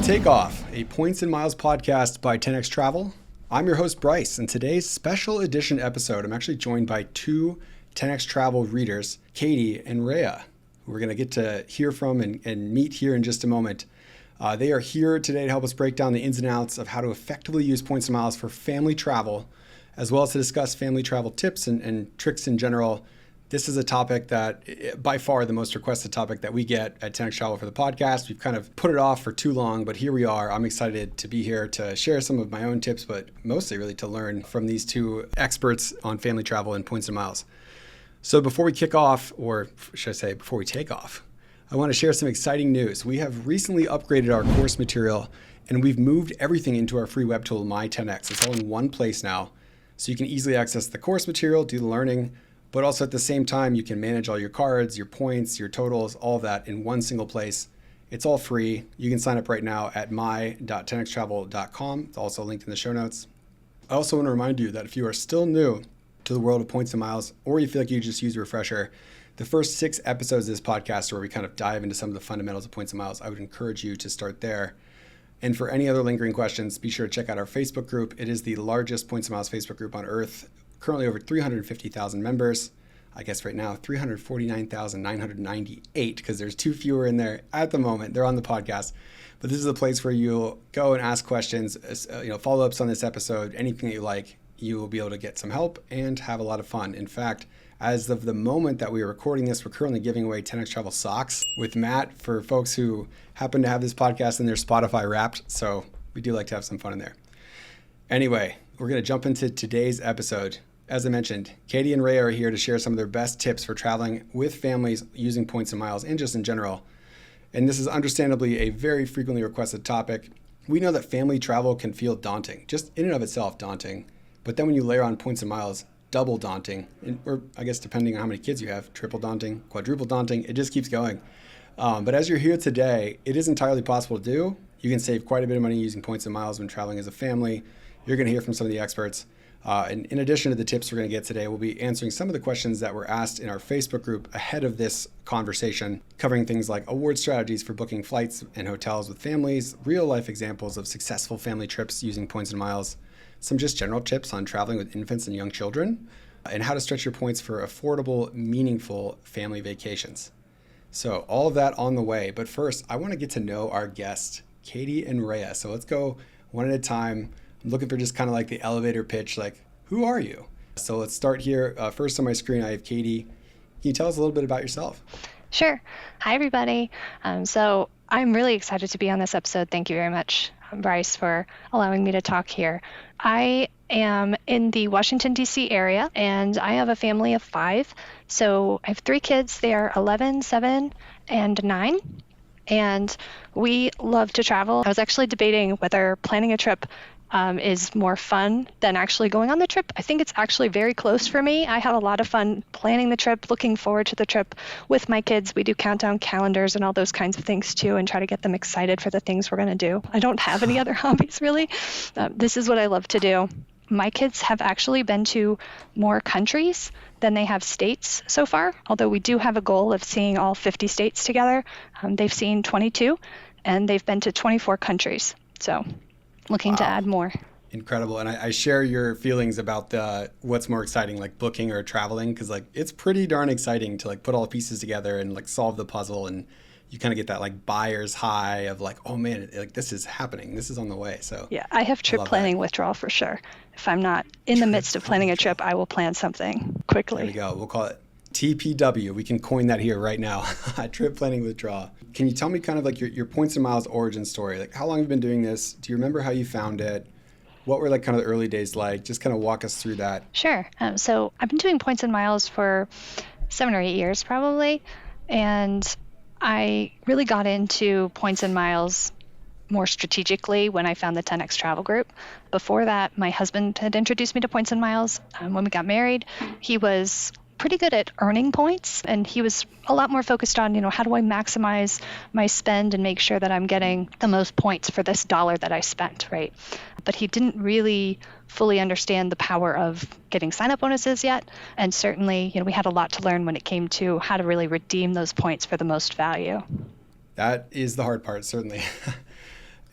Takeoff, a Points and Miles podcast by 10X Travel. I'm your host, Bryce, and today's special edition episode, I'm actually joined by two 10X Travel readers, Katie and Raya, who we're going to get to hear from and meet here in just a moment. They are here today to help us break down the ins and outs of how to effectively use points and miles for family travel, as well as to discuss family travel tips and tricks in general. This is a topic that, by far, the most requested topic that we get at 10X Travel for the podcast. We've kind of put it off for too long, but here we are. I'm excited to be here to share some of my own tips, but mostly really to learn from these two experts on family travel and points and miles. So before we kick off, or should I say before we take off, I want to share some exciting news. We have recently upgraded our course material, and we've moved everything into our free web tool, My 10X. It's all in one place now, so you can easily access the course material, do the learning, but also at the same time, you can manage all your cards, your points, your totals, all of that in one single place. It's all free. You can sign up right now at my.10xtravel.com. It's also linked in the show notes. I also want to remind you that if you are still new to the world of points and miles, or you feel like you just use a refresher, the first 6 episodes of this podcast where we kind of dive into some of the fundamentals of points and miles, I would encourage you to start there. And for any other lingering questions, be sure to check out our Facebook group. It is the largest points and miles Facebook group on earth. Currently over 350,000 members. I guess right now 349,998 because there's 2 fewer in there at the moment. They're on the podcast. But this is a place where you'll go and ask questions, follow-ups on this episode, anything that you like. You will be able to get some help and have a lot of fun. In fact, as of the moment that we are recording this, we're currently giving away 10X Travel socks with Matt for folks who happen to have this podcast in their Spotify Wrapped. So we do like to have some fun in there. Anyway, we're going to jump into today's episode. As I mentioned, Katie and Raya are here to share some of their best tips for traveling with families using points and miles and just in general. And this is understandably a very frequently requested topic. We know that family travel can feel daunting, just in and of itself daunting. But then when you layer on points and miles, double daunting, or I guess depending on how many kids you have, triple daunting, quadruple daunting, it just keeps going. But as you're here today, it is entirely possible to do. You can save quite a bit of money using points and miles when traveling as a family. You're going to hear from some of the experts. And in addition to the tips we're going to get today, we'll be answering some of the questions that were asked in our Facebook group ahead of this conversation, covering things like award strategies for booking flights and hotels with families, real life examples of successful family trips using points and miles, some just general tips on traveling with infants and young children, and how to stretch your points for affordable, meaningful family vacations. So all of that on the way. But first, I want to get to know our guests, Katie and Raya. So let's go one at a time. I'm looking for just kind of like the elevator pitch, like, who are you? So let's start here. First on my screen, I have Katie. Can you tell us a little bit about yourself? Sure. Hi, everybody. So I'm really excited to be on this episode. Thank you very much, Bryce, for allowing me to talk here. I am in the Washington, D.C. area, and I have a family of 5. So I have 3 kids. They are 11, 7, and 9. And we love to travel. I was actually debating whether planning a trip is more fun than actually going on the trip. I think it's actually very close for me. I have a lot of fun planning the trip, looking forward to the trip with my kids. We do countdown calendars and all those kinds of things too, and try to get them excited for the things we're going to do. I don't have any other hobbies really. This is what I love to do. My kids have actually been to more countries than they have states so far, although we do have a goal of seeing all 50 states together. They've seen 22, and they've been to 24 countries. So looking to add more. Incredible. And I share your feelings about what's more exciting, like booking or traveling, because like it's pretty darn exciting to like put all the pieces together and like solve the puzzle, and you kind of get that like buyer's high of like, oh man, like this is happening, this is on the way. So yeah, I have trip planning withdrawal for sure. If I'm not in the midst of planning a trip, I will plan something quickly. There we go. We'll call it TPW. We can coin that here right now. Trip planning withdrawal. Can you tell me kind of like your points and miles origin story? Like how long have you been doing this? Do you remember how you found it? What were like kind of the early days like? Just kind of walk us through that. Sure. So I've been doing points and miles for 7 or 8 years probably. And I really got into points and miles more strategically when I found the 10X Travel Group. Before that, my husband had introduced me to points and miles. When we got married, he was pretty good at earning points, and he was a lot more focused on, how do I maximize my spend and make sure that I'm getting the most points for this dollar that I spent, right? But he didn't really fully understand the power of getting sign-up bonuses yet, and certainly, we had a lot to learn when it came to how to really redeem those points for the most value. That is the hard part, certainly.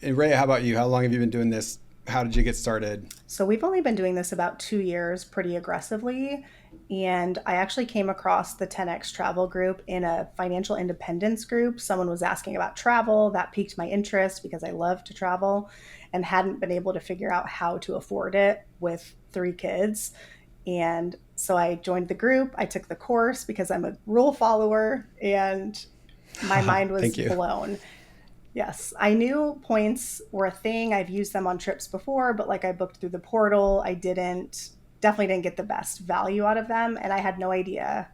And Raya, how about you? How long have you been doing this? How did you get started? So we've only been doing this about 2 years pretty aggressively. And I actually came across the 10X travel group in a financial independence group. Someone was asking about travel. That piqued my interest because I love to travel and hadn't been able to figure out how to afford it with 3 kids. And so I joined the group. I took the course because I'm a rule follower and my mind was Thank you. blown. Yes, I knew points were a thing. I've used them on trips before, but like I booked through the portal, definitely didn't get the best value out of them. And I had no idea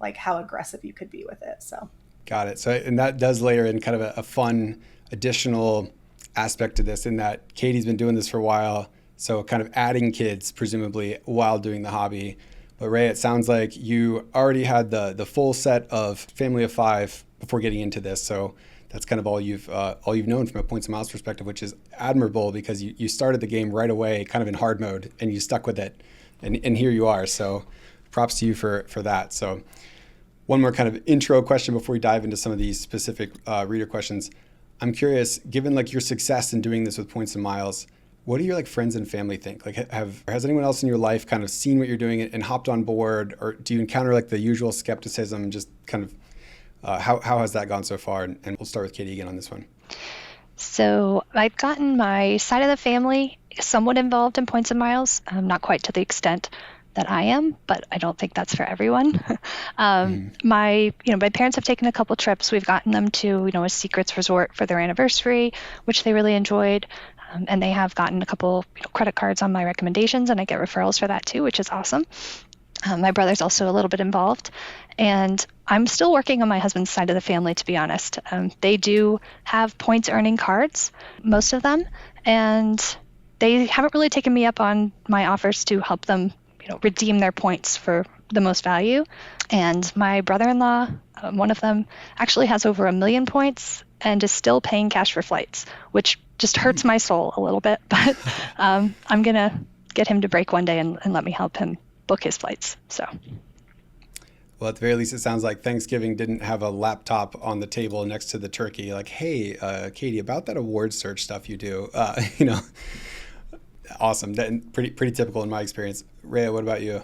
like how aggressive you could be with it. So, Got it. So, and that does layer in kind of a fun additional aspect to this in that Katie's been doing this for a while. So kind of adding kids presumably while doing the hobby. But Ray, it sounds like you already had the full set of family of 5 before getting into this. So that's kind of all you've known from a points and miles perspective, which is admirable because you started the game right away, kind of in hard mode, and you stuck with it, and here you are. So props to you for that. So one more kind of intro question before we dive into some of these specific reader questions. I'm curious, given like your success in doing this with points and miles, what do your like friends and family think? Like, has anyone else in your life kind of seen what you're doing and hopped on board, or do you encounter like the usual skepticism? Just kind of how has that gone so far? And we'll start with Katie again on this one. So I've gotten my side of the family somewhat involved in points and miles, not quite to the extent that I am, but I don't think that's for everyone. My parents have taken a couple trips. We've gotten them to, a secrets resort for their anniversary, which they really enjoyed. And they have gotten a couple credit cards on my recommendations, and I get referrals for that too, which is awesome. My brother's also a little bit involved, and I'm still working on my husband's side of the family, to be honest. They do have points earning cards, most of them, and they haven't really taken me up on my offers to help them, redeem their points for the most value. And my brother-in-law, one of them, actually has over 1 million points and is still paying cash for flights, which just hurts my soul a little bit. But I'm going to get him to break one day and let me help him book his flights. So. Well, at the very least, it sounds like Thanksgiving didn't have a laptop on the table next to the turkey. Like, hey, Katie, about that award search stuff you do, awesome. That, pretty typical in my experience. Rhea, what about you?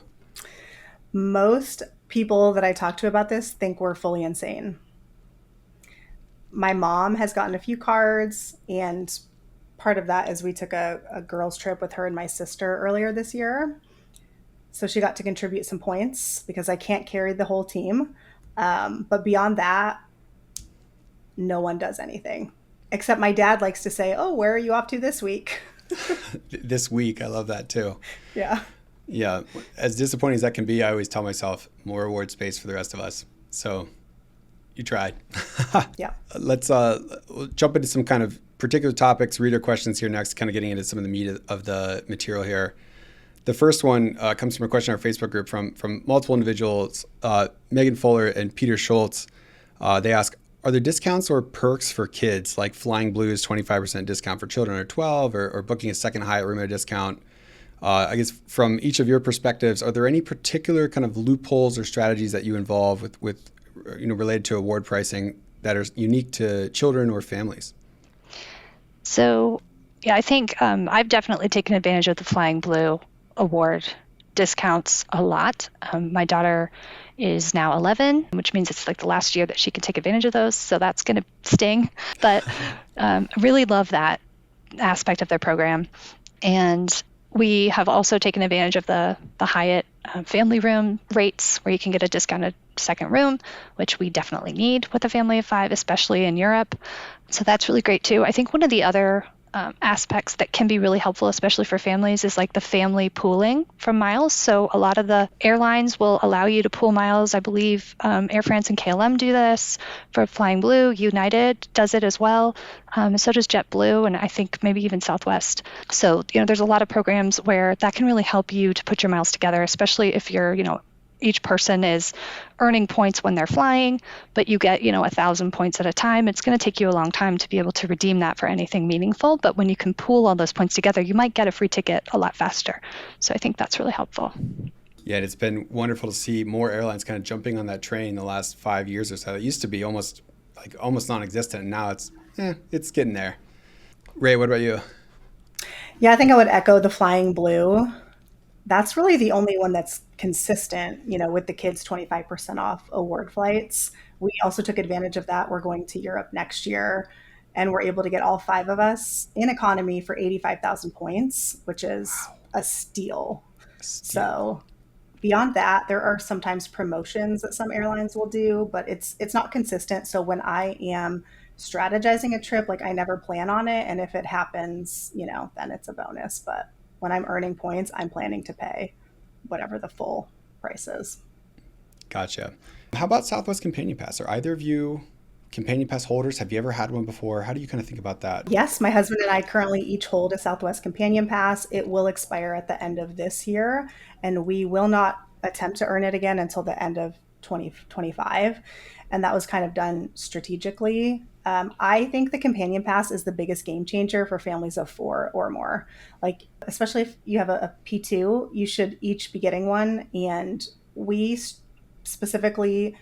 most people that I talk to about this think we're fully insane. My mom has gotten a few cards, and part of that is we took a girls' trip with her and my sister earlier this year. So she got to contribute some points because I can't carry the whole team. But beyond that, no one does anything. Except my dad likes to say, "Oh, where are you off to this week?" This week, I love that too. Yeah. Yeah, as disappointing as that can be, I always tell myself more award space for the rest of us. So you tried. Yeah. Let's we'll jump into some kind of particular topics, reader questions here next, kind of getting into some of the meat of the material here. The first one comes from a question in our Facebook group from multiple individuals, Megan Fuller and Peter Schultz. They ask, are there discounts or perks for kids, like Flying Blues 25% discount for children under 12, or booking a second Hyatt room at a discount? I guess from each of your perspectives, are there any particular kind of loopholes or strategies that you involve with related to award pricing that are unique to children or families? So, yeah, I think I've definitely taken advantage of the Flying Blue award discounts a lot. My daughter is now 11, which means it's like the last year that she can take advantage of those. So that's going to sting. But I really love that aspect of their program. And we have also taken advantage of the Hyatt family room rates where you can get a discounted second room, which we definitely need with a family of 5, especially in Europe. So that's really great too. I think one of the other aspects that can be really helpful, especially for families, is like the family pooling from miles. So a lot of the airlines will allow you to pool miles. I believe Air France and KLM do this for Flying Blue. United does it as well. So does JetBlue, and I think maybe even Southwest. So, there's a lot of programs where that can really help you to put your miles together, especially if you're, each person is earning points when they're flying, but you get, 1,000 points at a time. It's going to take you a long time to be able to redeem that for anything meaningful. But when you can pool all those points together, you might get a free ticket a lot faster. So I think that's really helpful. Yeah, and it's been wonderful to see more airlines kind of jumping on that train the last 5 years or so. It used to be almost non-existent, and now it's getting there. Ray, what about you? Yeah, I think I would echo the flying blue. That's really the only one that's consistent, with the kids 25% off award flights. We also took advantage of that. We're going to Europe next year, and we're able to get all five of us in economy for 85,000 points, which is Wow, a steal. a steal. So beyond that, there are sometimes promotions that some airlines will do, but it's not consistent. So when I am strategizing a trip, like I never plan on it, and if it happens, then it's a bonus. But when I'm earning points, I'm planning to pay whatever the full price is. Gotcha. How about Southwest Companion Pass? Are either of you Companion Pass holders? Have you ever had one before? How do you kind of think about that? Yes, my husband and I currently each hold a Southwest Companion Pass. It will expire at the end of this year, and we will not attempt to earn it again until the end of 2025. And that was kind of done strategically. I think the Companion Pass is the biggest game changer for families of four or more. Like, especially if you have a P2, you should each be getting one. And we specifically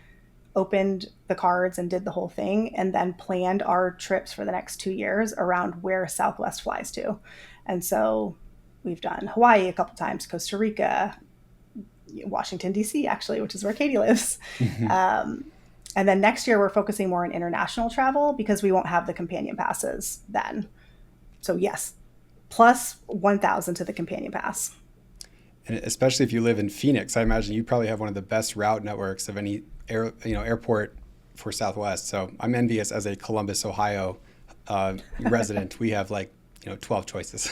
opened the cards and did the whole thing and then planned our trips for the next 2 years around where Southwest flies to. And so we've done Hawaii a couple times, Costa Rica, Washington, D.C., actually, which is where Katie lives. Um, and then next year, we're focusing more on international travel because we won't have the companion passes then. So, yes, plus 1,000 to the companion pass. And especially if you live in Phoenix, I imagine you probably have one of the best route networks of any airport for Southwest. So I'm envious as a Columbus, Ohio resident. We have 12 choices.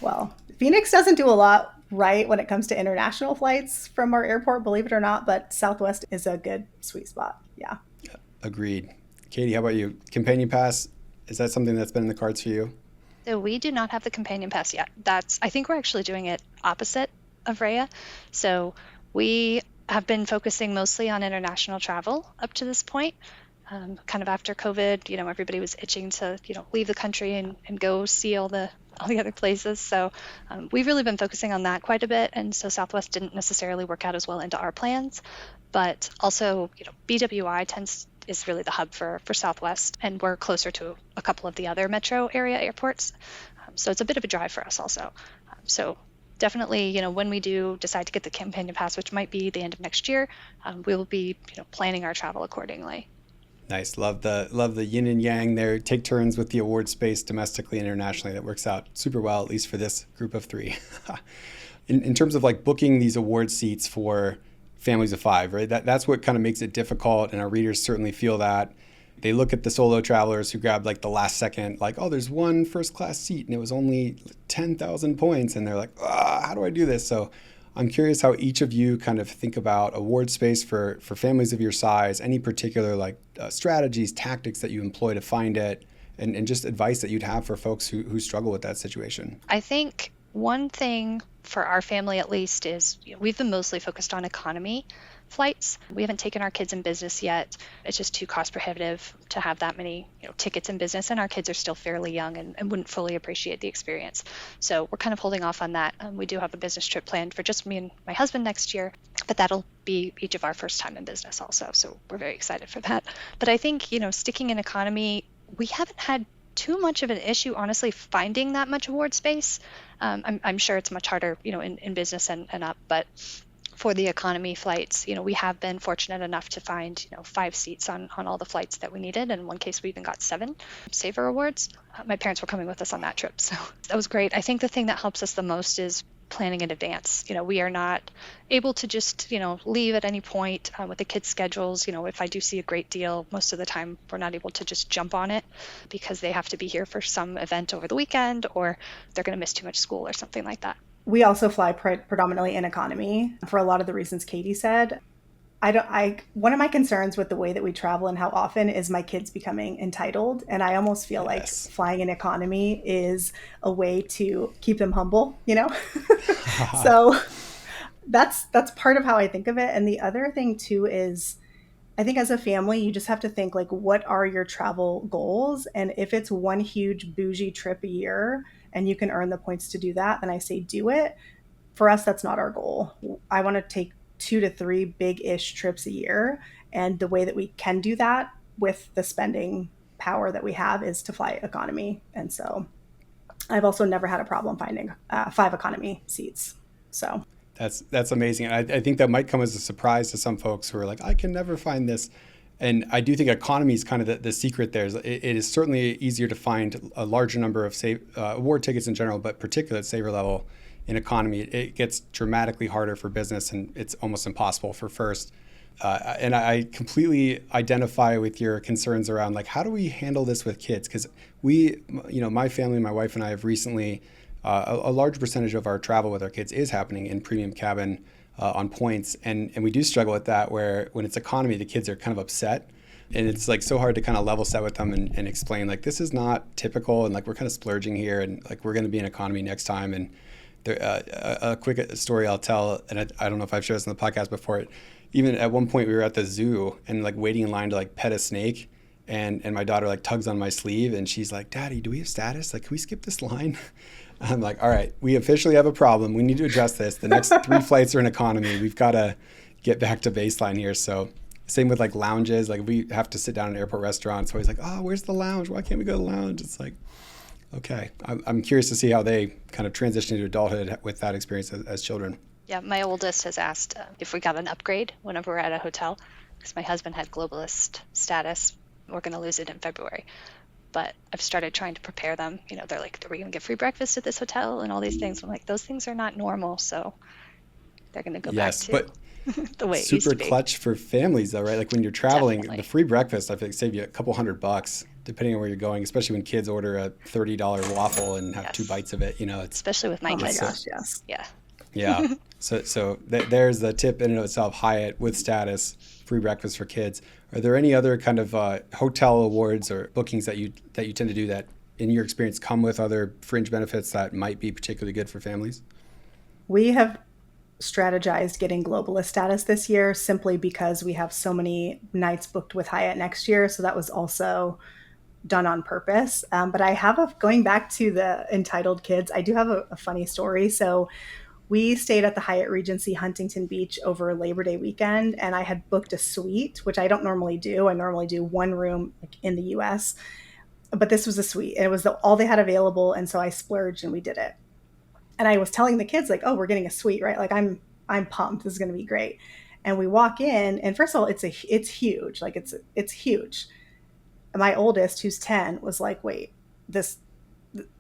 Well, Phoenix doesn't do a lot right when it comes to international flights from our airport, believe it or not, but Southwest is a good sweet spot. Yeah. Agreed. Katie, how about you? Companion Pass, is that something that's been in the cards for you? So we do not have the companion pass yet. I think we're actually doing it opposite of Raya. So we have been focusing mostly on international travel up to this point. Kind of after COVID, everybody was itching to, leave the country and go see all the other places. So we've really been focusing on that quite a bit. And so Southwest didn't necessarily work out as well into our plans. But also, BWI is really the hub for Southwest, and we're closer to a couple of the other metro area airports. So it's a bit of a drive for us also. So definitely, when we do decide to get the companion pass, which might be the end of next year, we will be, planning our travel accordingly. Nice. Love the yin and yang there. Take turns with the award space domestically and internationally. That works out super well, at least for this group of three. In terms of booking these award seats for families of five, right? That's what kind of makes it difficult, and our readers certainly feel that. They look at the solo travelers who grab the last second, oh, there's one first class seat and it was only 10,000 points, and they're like, how do I do this? So I'm curious how each of you kind of think about award space for families of your size, any particular strategies, tactics that you employ to find it, and just advice that you'd have for folks who struggle with that situation. I think one thing for our family at least is we've been mostly focused on economy flights. We haven't taken our kids in business yet. It's just too cost prohibitive to have that many tickets in business, and our kids are still fairly young and wouldn't fully appreciate the experience. So we're kind of holding off on that. We do have a business trip planned for just me and my husband next year, but that'll be each of our first time in business also. So we're very excited for that. But I think, sticking in economy, we haven't had too much of an issue, honestly, finding that much award space. I'm sure it's much harder, in business and up, but for the economy flights, we have been fortunate enough to find, 5 seats on all the flights that we needed. And in one case, we even got 7 Saver Awards. My parents were coming with us on that trip, so that was great. I think the thing that helps us the most is planning in advance. We are not able to just, leave at any point with the kids' schedules. If I do see a great deal, most of the time we're not able to just jump on it because they have to be here for some event over the weekend, or they're going to miss too much school or something like that. We also fly predominantly in economy for a lot of the reasons Katie said. One of my concerns with the way that we travel and how often is my kids becoming entitled. And I almost feel like flying in economy is a way to keep them humble, So that's part of how I think of it. And the other thing too is I think as a family, you just have to think what are your travel goals? And if it's one huge bougie trip a year and you can earn the points to do that, then I say do it. For us, that's not our goal. I want to take 2 to 3 big-ish trips a year. And the way that we can do that with the spending power that we have is to fly economy. And so I've also never had a problem finding 5 economy seats. So That's amazing. I think that might come as a surprise to some folks who are like, I can never find this. And I do think economy is kind of the secret there. It is certainly easier to find a larger number of award tickets in general, but particularly at saver level in economy, it gets dramatically harder for business, and it's almost impossible for first. And I completely identify with your concerns around like, how do we handle this with kids? Because my family, my wife and I have recently, a large percentage of our travel with our kids is happening in premium cabin on points. And we do struggle with that, where when it's economy, the kids are kind of upset. And it's like so hard to kind of level set with them and explain like, this is not typical. And like, we're kind of splurging here, and like, we're going to be in economy next time. And there, a quick story I'll tell, and I don't know if I've shared this on the podcast before. Even at one point we were at the zoo and like waiting in line to like pet a snake. And my daughter like tugs on my sleeve and she's like, Daddy, do we have status? Like, can we skip this line? I'm like, all right, we officially have a problem. We need to address this. The next 3 flights are in economy. We've got to get back to baseline here. So same with like lounges. Like, we have to sit down in airport restaurants. So he's like, oh, where's the lounge? Why can't we go to the lounge? It's like, okay. I'm curious to see how they kind of transition into adulthood with that experience as children. Yeah, my oldest has asked if we got an upgrade whenever we're at a hotel, because my husband had globalist status. We're going to lose it in February. But I've started trying to prepare them. They're like, are we going to get free breakfast at this hotel and all these things? I'm like, those things are not normal. So they're going to go back to but the way it used to super be. clutch for families though, right? Like when you're traveling, Definitely. the free breakfast, I think save you a couple $100 depending on where you're going, especially when kids order a $30 waffle and have 2 bites of it. It's especially with my kids. Oh my gosh, yes. Yeah. Yeah. So there's the tip in and of itself. Hyatt with status, free breakfast for kids. Are there any other kind of hotel awards or bookings that you tend to do that, in your experience, come with other fringe benefits that might be particularly good for families? We have strategized getting globalist status this year simply because we have so many nights booked with Hyatt next year. So that was also done on purpose. But I have going back to the entitled kids, I do have a funny story. So we stayed at the Hyatt Regency Huntington Beach over Labor Day weekend, and I had booked a suite, which I don't normally do. I normally do one room in the US, but this was a suite, and it was all they had available. And so I splurged and we did it. And I was telling the kids like, oh, we're getting a suite, right? Like, I'm pumped. This is going to be great. And we walk in, and first of all, it's huge. Like, it's huge. My oldest, who's 10, was like, wait, this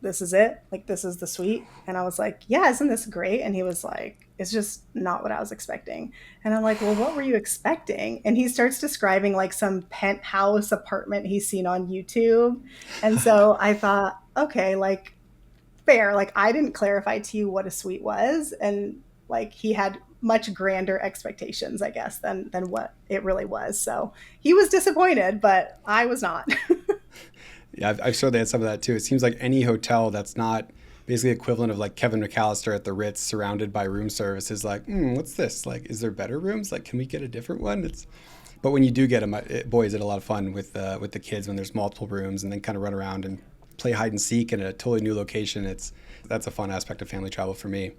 is it? Like, this is the suite? And I was like, yeah, isn't this great? And he was like, it's just not what I was expecting. And I'm like, well, what were you expecting? And he starts describing like some penthouse apartment he's seen on YouTube. And so I thought, okay, like, fair. Like, I didn't clarify to you what a suite was. And like, he had much grander expectations, I guess, than what it really was. So he was disappointed, but I was not. Yeah, I've certainly had some of that too. It seems like any hotel that's not basically equivalent of like Kevin McAllister at the Ritz surrounded by room service is like, what's this? Like, is there better rooms? Like, can we get a different one? But when you do get them, boy, is it a lot of fun with the kids when there's multiple rooms and then kind of run around and play hide and seek in a totally new location. That's a fun aspect of family travel for me.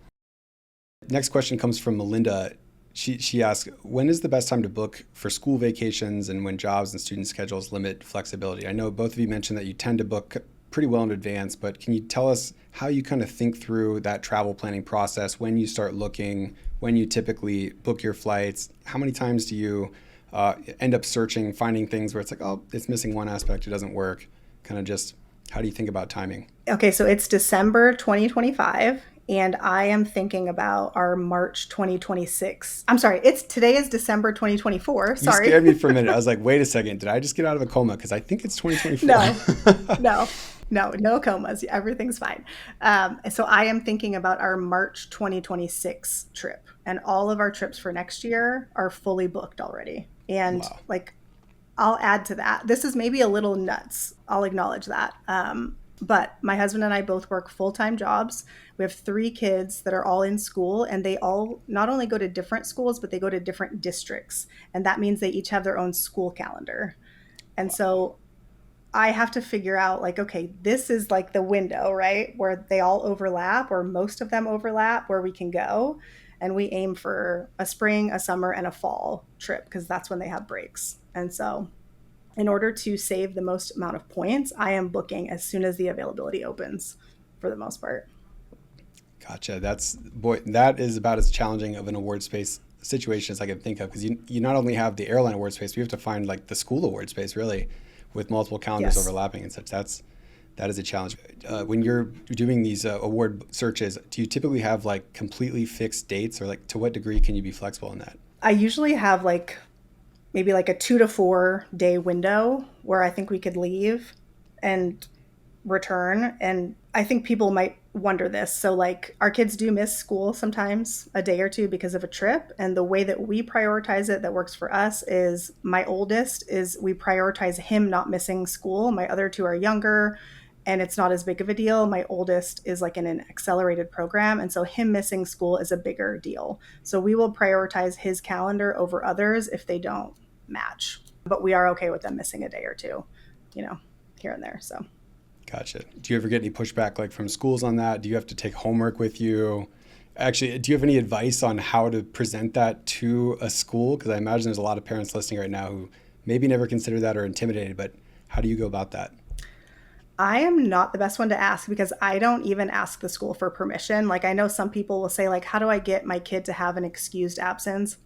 Next question comes from Melinda. She asks, when is the best time to book for school vacations and when jobs and student schedules limit flexibility? I know both of you mentioned that you tend to book pretty well in advance, but can you tell us how you kind of think through that travel planning process, when you start looking, when you typically book your flights? How many times do you end up searching, finding things where it's like, oh, it's missing one aspect, it doesn't work? Kind of just, how do you think about timing? Okay, so it's December 2025. And I am thinking about our March 2026. I'm sorry, today is December 2024. Sorry. You scared me for a minute. I was like, wait a second, did I just get out of a coma? Because I think it's 2024. No comas. Everything's fine. So I am thinking about our March 2026 trip. And all of our trips for next year are fully booked already. And wow. Like, I'll add to that. This is maybe a little nuts. I'll acknowledge that. But my husband and I both work full-time jobs. We have 3 kids that are all in school, and they all not only go to different schools, but they go to different districts. And that means they each have their own school calendar. And so I have to figure out like, okay, this is like the window, right? Where they all overlap, or most of them overlap, where we can go. And we aim for a spring, a summer, and a fall trip because that's when they have breaks. And so in order to save the most amount of points, I am booking as soon as the availability opens for the most part. Gotcha. That is about as challenging of an award space situation as I can think of, because you not only have the airline award space, but you have to find like the school award space really, with multiple calendars Yes. overlapping and such. That is a challenge. When you're doing these award searches, do you typically have like completely fixed dates, or like to what degree can you be flexible in that? I usually have like maybe like a 2 to 4 day window where I think we could leave and return. And I think people might wonder this. So, like, our kids do miss school sometimes a day or two because of a trip. And the way that we prioritize it that works for us is my oldest is we prioritize him not missing school. My other two are younger and it's not as big of a deal. My oldest is like in an accelerated program. And so him missing school is a bigger deal. So we will prioritize his calendar over others if they don't match. But we are okay with them missing a day or two, here and there. So. Gotcha. Do you ever get any pushback like from schools on that? Do you have to take homework with you? Actually, do you have any advice on how to present that to a school? Because I imagine there's a lot of parents listening right now who maybe never consider that or intimidated, but how do you go about that? I am not the best one to ask because I don't even ask the school for permission. Like, I know some people will say, like, how do I get my kid to have an excused absence?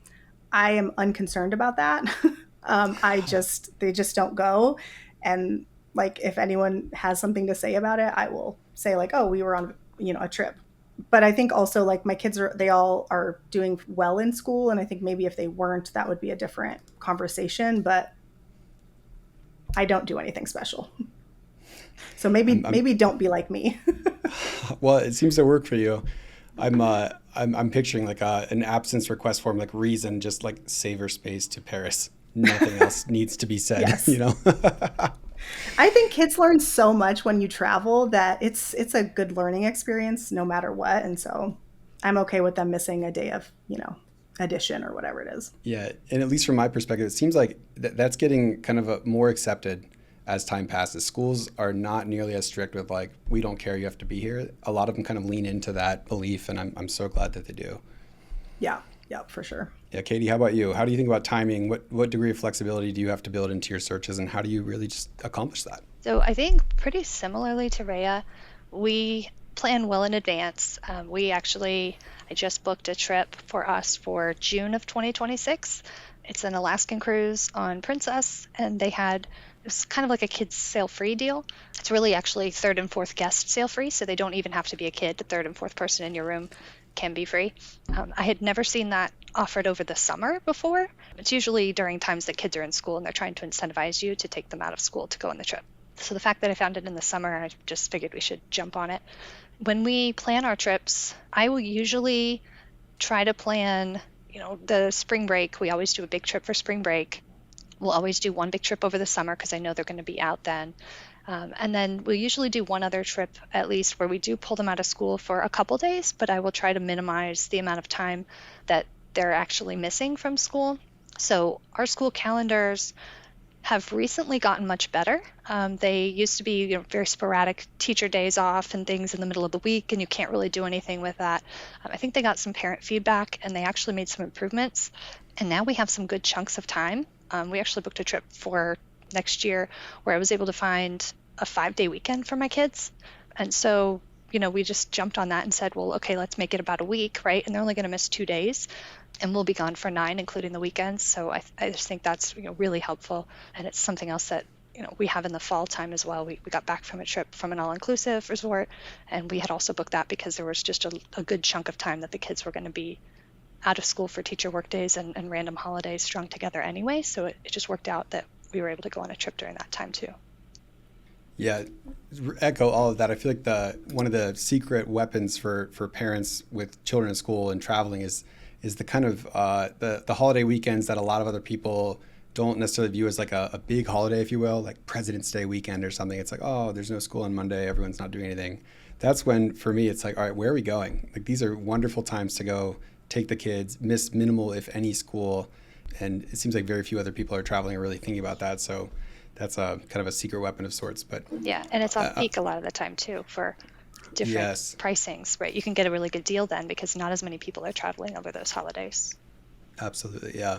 I am unconcerned about that. They just don't go. And like, if anyone has something to say about it, I will say like, oh, we were on, a trip. But I think also like my kids they all are doing well in school. And I think maybe if they weren't, that would be a different conversation, but I don't do anything special. So maybe don't be like me. Well, it seems to work for you. I'm picturing like an absence request form, like reason, just like savor space to Paris. Nothing else needs to be said, Yes. I think kids learn so much when you travel that it's a good learning experience no matter what. And so I'm okay with them missing a day of, addition or whatever it is. Yeah. And at least from my perspective, it seems like that's getting kind of more accepted as time passes. Schools are not nearly as strict with like, we don't care, you have to be here. A lot of them kind of lean into that belief, and I'm so glad that they do. Yeah, for sure. Yeah, Katie, how about you? How do you think about timing? What degree of flexibility do you have to build into your searches, and how do you really just accomplish that? So I think pretty similarly to Rhea, we plan well in advance. I just booked a trip for us for June of 2026. It's an Alaskan cruise on Princess, and it was kind of like a kids sail free deal. It's really actually third and fourth guest sail free, so they don't even have to be a kid. The third and fourth person in your room can be free. I had never seen that offered over the summer before. It's usually during times that kids are in school and they're trying to incentivize you to take them out of school to go on the trip. So the fact that I found it in the summer, I just figured we should jump on it. When we plan our trips, I will usually try to plan, the spring break. We always do a big trip for spring break. We'll always do one big trip over the summer because I know they're going to be out then. And then we'll usually do one other trip at least where we do pull them out of school for a couple days, but I will try to minimize the amount of time that they're actually missing from school. So our school calendars have recently gotten much better. They used to be very sporadic teacher days off and things in the middle of the week, and you can't really do anything with that. I think they got some parent feedback and they actually made some improvements. And now we have some good chunks of time. We actually booked a trip for next year where I was able to find a 5-day weekend for my kids. And so, we just jumped on that and said, well, okay, let's make it about a week, right? And they're only going to miss 2 days and we'll be gone for 9, including the weekends. So I just think that's really helpful. And it's something else that, we have in the fall time as well. We got back from a trip from an all-inclusive resort, and we had also booked that because there was just a good chunk of time that the kids were going to be out of school for teacher work days and random holidays strung together anyway. So it just worked out that we were able to go on a trip during that time too. Yeah, echo all of that. I feel like one of the secret weapons for parents with children in school and traveling is the kind of the holiday weekends that a lot of other people don't necessarily view as like a big holiday, if you will, like President's Day weekend or something. It's like, oh, there's no school on Monday, everyone's not doing anything. That's when, for me, it's like, all right, where are we going? Like, these are wonderful times to go take the kids, miss minimal, if any, school. And it seems like very few other people are traveling or really thinking about that. So that's a kind of a secret weapon of sorts. But yeah, and it's on peak a lot of the time too for different pricings, right? You can get a really good deal then because not as many people are traveling over those holidays. Absolutely, yeah.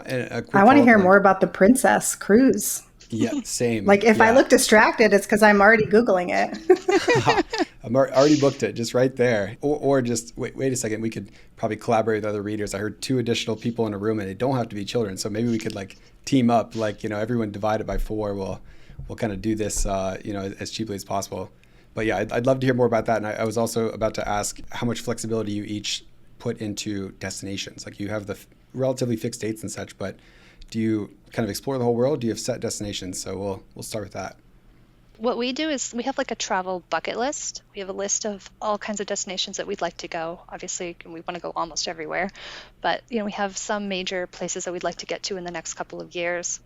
And I want to hear more about the Princess cruise. Yeah, same. Like if I Yeah. look distracted, it's because I'm already Googling it. Already booked it just right there. Or just wait a second. We could probably collaborate with other readers. I heard 2 additional people in a room, and they don't have to be children. So maybe we could like team up, like, everyone divided by 4. We'll kind of do this, as cheaply as possible. But yeah, I'd love to hear more about that. And I was also about to ask how much flexibility you each put into destinations. Like you have the relatively fixed dates and such, but do you kind of explore the whole world? Do you have set destinations? So we'll start with that. What we do is we have like a travel bucket list. We have a list of all kinds of destinations that we'd like to go. Obviously, we want to go almost everywhere, but we have some major places that we'd like to get to in the next couple of years.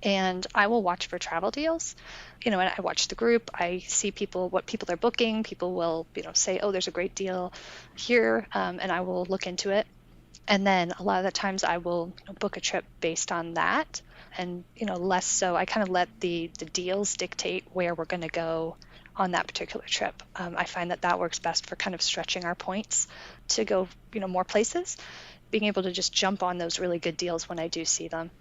And I will watch for travel deals. And I watch the group. I see what people are booking. People will, say, "Oh, there's a great deal here," and I will look into it. And then a lot of the times I will book a trip based on that. And less so I kind of let the deals dictate where we're going to go on that particular trip. I find that works best for kind of stretching our points to go more places, being able to just jump on those really good deals when I do see them.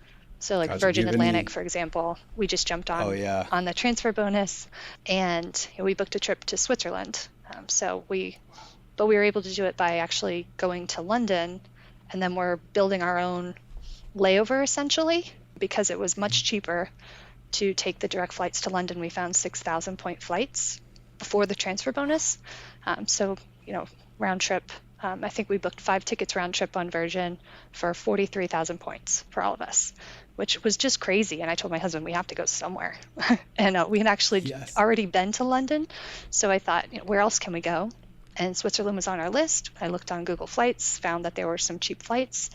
So like Gotcha. Virgin Atlantic, for example, we just jumped on Oh yeah. on the transfer bonus, and we booked a trip to Switzerland. But we were able to do it by actually going to London, and then we're building our own layover essentially, because it was much cheaper to take the direct flights to London. We found 6,000 point flights before the transfer bonus. So round trip. I think we booked 5 tickets round trip on Virgin for 43,000 points for all of us, which was just crazy. And I told my husband we have to go somewhere. And we had actually already been to London. So I thought, where else can we go? And Switzerland was on our list. I looked on Google Flights, found that there were some cheap flights.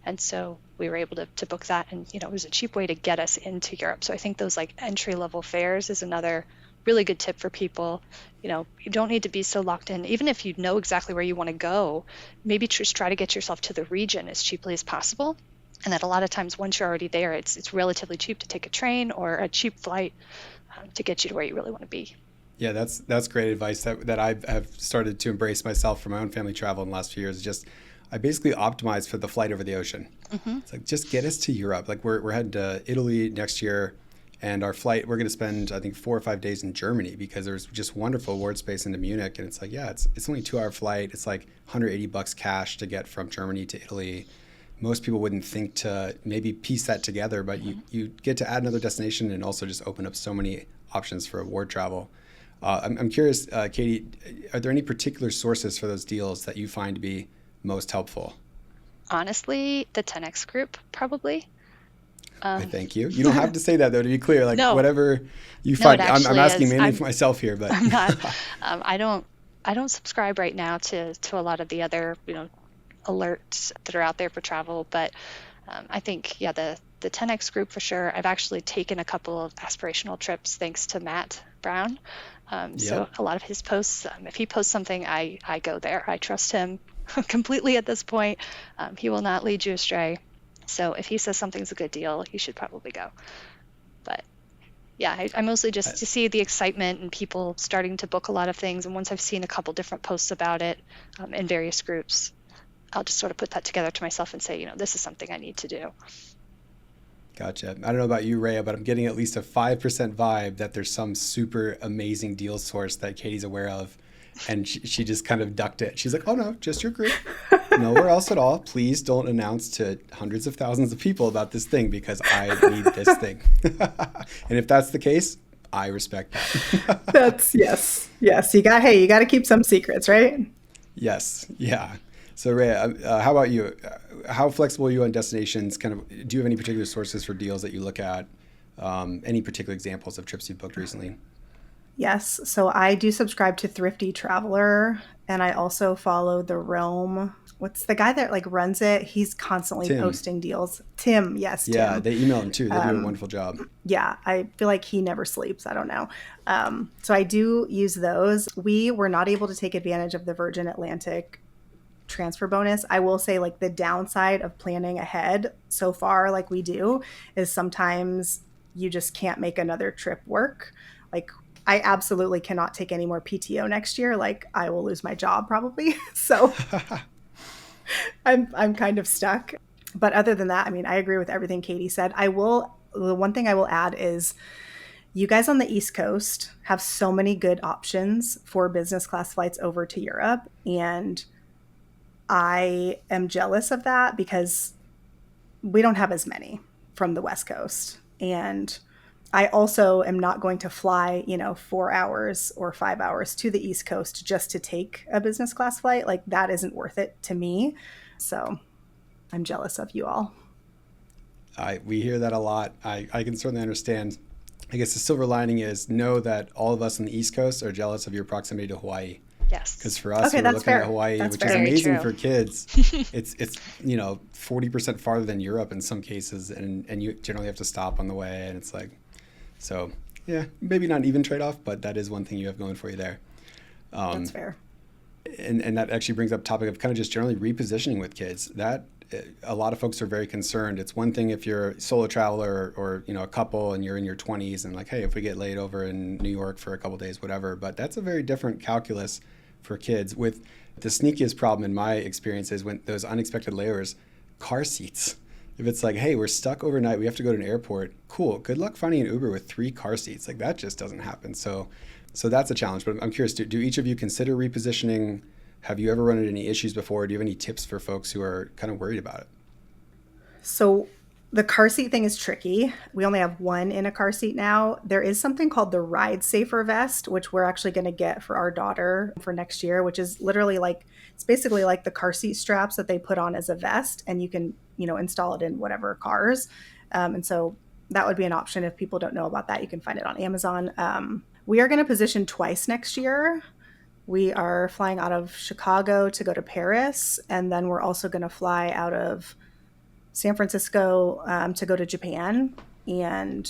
And so we were able to book that. And, it was a cheap way to get us into Europe. So I think those like entry level fares is another really good tip for people. You don't need to be so locked in. Even if you know exactly where you want to go, maybe just try to get yourself to the region as cheaply as possible. And that a lot of times once you're already there, it's relatively cheap to take a train or a cheap flight to get you to where you really want to be. Yeah, that's great advice that I've started to embrace myself for my own family travel in the last few years. Just I basically optimized for the flight over the ocean. Mm-hmm. It's like, just get us to Europe. Like we're heading to Italy next year, and our flight, we're going to spend, I think, 4 or 5 days in Germany because there's just wonderful ward space into Munich. And it's like, yeah, it's only a 2-hour flight. It's like $180 cash to get from Germany to Italy. Most people wouldn't think to maybe piece that together, but you get to add another destination and also just open up so many options for ward travel. I'm curious, Katie, are there any particular sources for those deals that you find to be most helpful? Honestly, the 10X group, probably. Thank you. You don't have to say that, though, to be clear. Like, No. whatever you No, find. it I'm actually asking is. mainly for myself here, but I'm not. I don't subscribe right now to a lot of the other alerts that are out there for travel. But I think the 10X group for sure. I've actually taken a couple of aspirational trips thanks to Matt Brown. So a lot of his posts, if he posts something, I go there. I trust him completely at this point. He will not lead you astray. So if he says something's a good deal, you should probably go. But yeah, I mostly just to see the excitement and people starting to book a lot of things. And once I've seen a couple different posts about it in various groups, I'll just sort of put that together to myself and say, this is something I need to do. Gotcha. I don't know about you, Raya, but I'm getting at least a 5% vibe that there's some super amazing deal source that Katie's aware of. And she just kind of ducked it. She's like, oh, no, just your group. Nowhere else at all. Please don't announce to hundreds of thousands of people about this thing because I need this thing. And if that's the case, I respect that. That's yes. You got to keep some secrets, right? Yes. Yeah. So Raya, how about you? How flexible are you on destinations? Kind of, do you have any particular sources for deals that you look at? Any particular examples of trips you've booked recently? Yes. So I do subscribe to Thrifty Traveler, and I also follow the Realm. What's the guy that like runs it? He's constantly posting deals. Tim. Yes. Tim. Yeah. They email him too. They do a wonderful job. Yeah. I feel like he never sleeps. I don't know. So I do use those. We were not able to take advantage of the Virgin Atlantic transfer bonus. I will say like the downside of planning ahead so far, like we do, is sometimes you just can't make another trip work. Like I absolutely cannot take any more PTO next year. Like I will lose my job probably. So I'm kind of stuck. But other than that, I mean, I agree with everything Katie said. I will the one thing I will add is you guys on the East Coast have so many good options for business class flights over to Europe. And I am jealous of that because we don't have as many from the West Coast. And I also am not going to fly, 4 hours or 5 hours to the East Coast just to take a business class flight. Like, that isn't worth it to me. So I'm jealous of you all. We hear that a lot. I can certainly understand. I guess the silver lining is know that all of us on the East Coast are jealous of your proximity to Hawaii. Yes. Because for us, Okay, we're that's looking fair. at Hawaii, That's which is very amazing true. for kids. It's 40% farther than Europe in some cases, and you generally have to stop on the way, and it's like, so yeah, maybe not an even trade-off, but that is one thing you have going for you there. That's fair. And that actually brings up topic of kind of just generally repositioning with kids. That a lot of folks are very concerned. It's one thing if you're a solo traveler or a couple and you're in your 20s and like, hey, if we get laid over in New York for a couple days, whatever. But that's a very different calculus for kids. With the sneakiest problem in my experience is when those unexpected layovers, car seats. If it's like, hey, we're stuck overnight, we have to go to an airport, cool. Good luck finding an Uber with 3 car seats. Like, that just doesn't happen. So that's a challenge. But I'm curious, do each of you consider repositioning? Have you ever run into any issues before? Do you have any tips for folks who are kind of worried about it? So the car seat thing is tricky. We only have one in a car seat now. There is something called the Ride Safer vest, which we're actually going to get for our daughter for next year, which is literally like, it's basically like the car seat straps that they put on as a vest, and you can, install it in whatever cars. And so that would be an option. If people don't know about that, you can find it on Amazon. We are going to position twice next year. We are flying out of Chicago to go to Paris, and then we're also going to fly out of San Francisco to go to Japan. And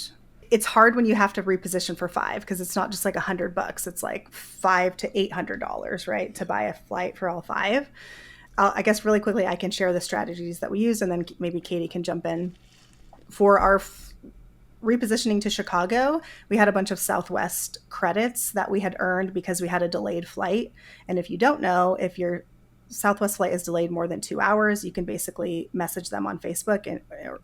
it's hard when you have to reposition for 5 because it's not just like $100. It's like $500 to $800, right, to buy a flight for all 5. I guess really quickly I can share the strategies that we use, and then maybe Katie can jump in. For our repositioning to Chicago, we had a bunch of Southwest credits that we had earned because we had a delayed flight. And if you don't know, if your Southwest flight is delayed more than 2 hours, you can basically message them on Facebook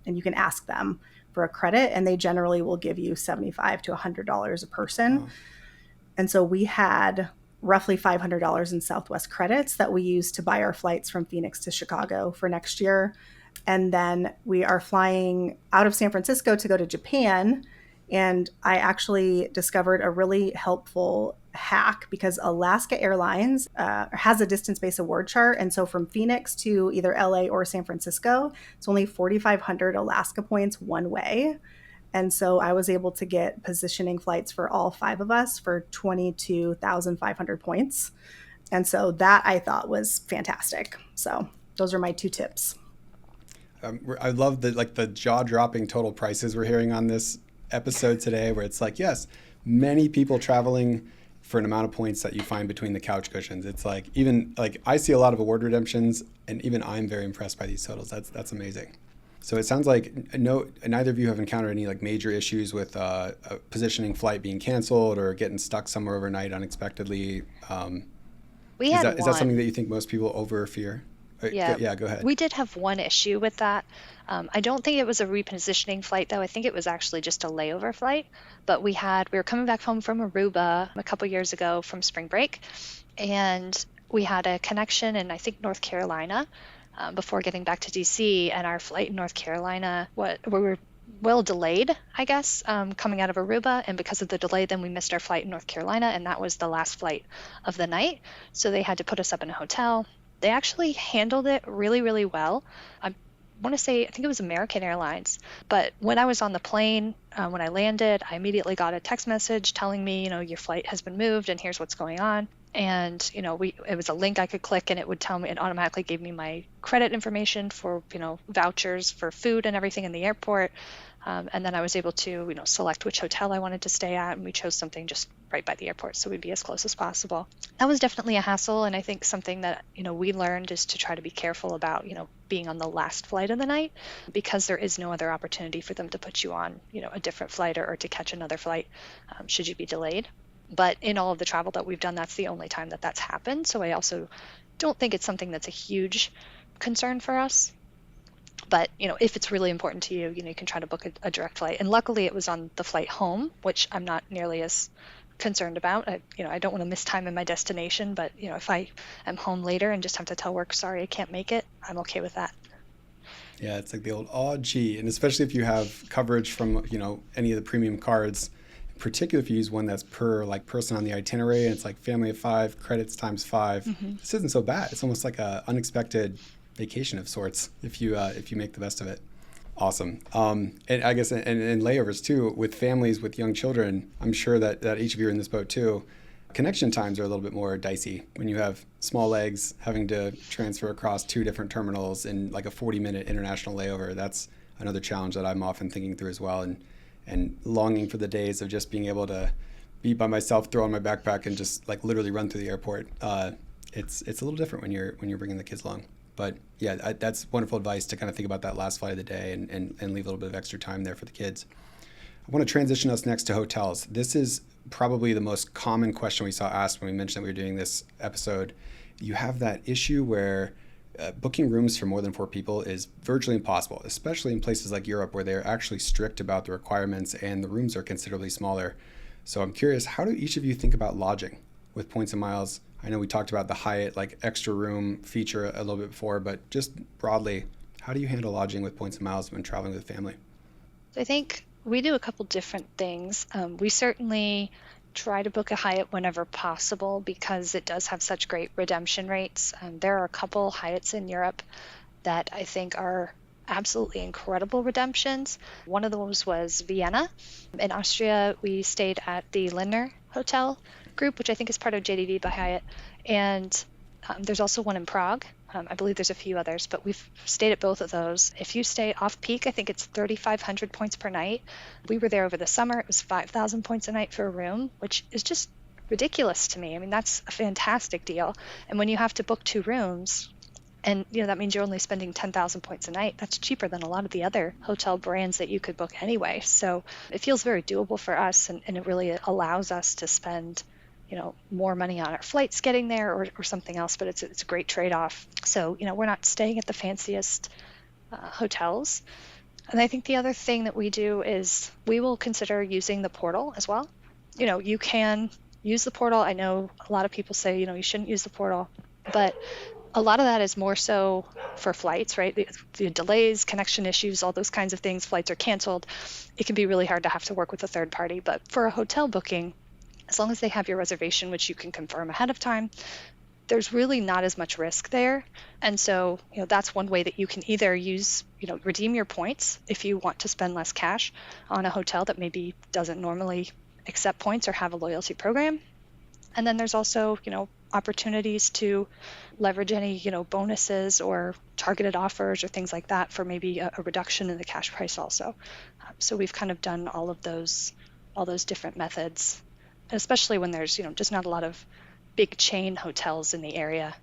and you can ask them for a credit, and they generally will give you $75 to $100 a person. Oh. And so we had roughly $500 in Southwest credits that we used to buy our flights from Phoenix to Chicago for next year. And then we are flying out of San Francisco to go to Japan. And I actually discovered a really helpful hack because Alaska Airlines has a distance-based award chart. And so from Phoenix to either LA or San Francisco, it's only 4,500 Alaska points one way. And so I was able to get positioning flights for all 5 of us for 22,500 points. And so that I thought was fantastic. So those are my 2 tips. I love the jaw-dropping total prices we're hearing on this episode today, where it's like, yes, many people traveling for an amount of points that you find between the couch cushions. It's like, even like I see a lot of award redemptions, and even I'm very impressed by these totals. That's amazing. So it sounds like neither of you have encountered any like major issues with a positioning flight being canceled or getting stuck somewhere overnight unexpectedly. Is that something that you think most people over fear? Yeah, go ahead. We did have one issue with that. I don't think it was a repositioning flight, though. I think it was actually just a layover flight. But we were coming back home from Aruba a couple years ago from spring break, and we had a connection in, I think, North Carolina before getting back to DC. And our flight in North Carolina, we were well delayed, I guess, coming out of Aruba. And because of the delay, then we missed our flight in North Carolina, and that was the last flight of the night. So they had to put us up in a hotel. They actually handled it really, really well. I want to say, I think it was American Airlines. But when I was on the plane, when I landed, I immediately got a text message telling me, your flight has been moved and here's what's going on. And, it was a link I could click, and it would tell me, it automatically gave me my credit information for, vouchers for food and everything in the airport. And then I was able to, select which hotel I wanted to stay at, and we chose something just right by the airport, so we'd be as close as possible. That was definitely a hassle, and I think something that, we learned is to try to be careful about, being on the last flight of the night, because there is no other opportunity for them to put you on, a different flight or to catch another flight should you be delayed. But in all of the travel that we've done, that's the only time that that's happened. So I also don't think it's something that's a huge concern for us. But, if it's really important to you, you can try to book a direct flight. And luckily it was on the flight home, which I'm not nearly as concerned about. I don't want to miss time in my destination, but, if I am home later and just have to tell work, sorry, I can't make it, I'm okay with that. Yeah, it's like the old, oh, gee. And especially if you have coverage from, any of the premium cards, particularly if you use one that's per like person on the itinerary and it's like family of 5, credits times 5. This isn't so bad. It's almost like a unexpected vacation of sorts if you make the best of it. Awesome. And I guess and layovers too with families with young children. I'm sure that each of you are in this boat too. Connection times are a little bit more dicey when you have small legs having to transfer across 2 different terminals in like a 40-minute international layover. That's another challenge that I'm often thinking through as well, and longing for the days of just being able to be by myself, throw on my backpack, and just like literally run through the airport. It's a little different when you're bringing the kids along. But yeah, that's wonderful advice to kind of think about that last flight of the day and leave a little bit of extra time there for the kids. I want to transition us next to hotels. This is probably the most common question we saw asked when we mentioned that we were doing this episode. You have that issue where booking rooms for more than 4 people is virtually impossible, especially in places like Europe where they're actually strict about the requirements and the rooms are considerably smaller. So I'm curious, how do each of you think about lodging with points and miles? I know we talked about the Hyatt like extra room feature a little bit before, but just broadly, how do you handle lodging with points and miles when traveling with family? I think we do a couple different things. We certainly try to book a Hyatt whenever possible because it does have such great redemption rates. There are a couple Hyatts in Europe that I think are absolutely incredible redemptions. One of those was Vienna. In Austria, we stayed at the Lindner Hotel group, which I think is part of JDV by Hyatt. And there's also one in Prague. I believe there's a few others, but we've stayed at both of those. If you stay off peak, I think it's 3,500 points per night. We were there over the summer. It was 5,000 points a night for a room, which is just ridiculous to me. I mean, that's a fantastic deal. And when you have to book 2 rooms, and that means you're only spending 10,000 points a night, that's cheaper than a lot of the other hotel brands that you could book anyway. So it feels very doable for us, and it really allows us to spend more money on our flights getting there or something else, but it's a great trade-off. So, we're not staying at the fanciest hotels. And I think the other thing that we do is we will consider using the portal as well. You can use the portal. I know a lot of people say, you shouldn't use the portal, but a lot of that is more so for flights, right? The delays, connection issues, all those kinds of things, flights are canceled. It can be really hard to have to work with a third party, but for a hotel booking, as long as they have your reservation, which you can confirm ahead of time, there's really not as much risk there. And so, that's one way that you can either use, redeem your points if you want to spend less cash on a hotel that maybe doesn't normally accept points or have a loyalty program. And then there's also, opportunities to leverage any, bonuses or targeted offers or things like that for maybe a reduction in the cash price also. So we've kind of done all those different methods, especially when there's just not a lot of big chain hotels in the area.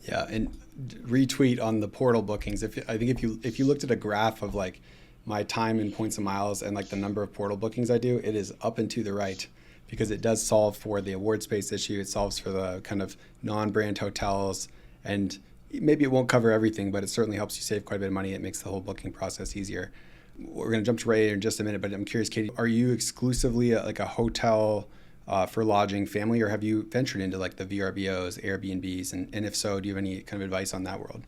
Yeah, and retweet on the portal bookings. I think if you looked at a graph of like my time in points and miles and like the number of portal bookings I do, it is up and to the right because it does solve for the award space issue. It solves for the kind of non-brand hotels, and maybe it won't cover everything, but it certainly helps you save quite a bit of money. It makes the whole booking process easier. We're going to jump to Ray in just a minute, but I'm curious, Katie, are you exclusively like a hotel for lodging family, or have you ventured into like the VRBOs, Airbnbs, and if so, do you have any kind of advice on that world?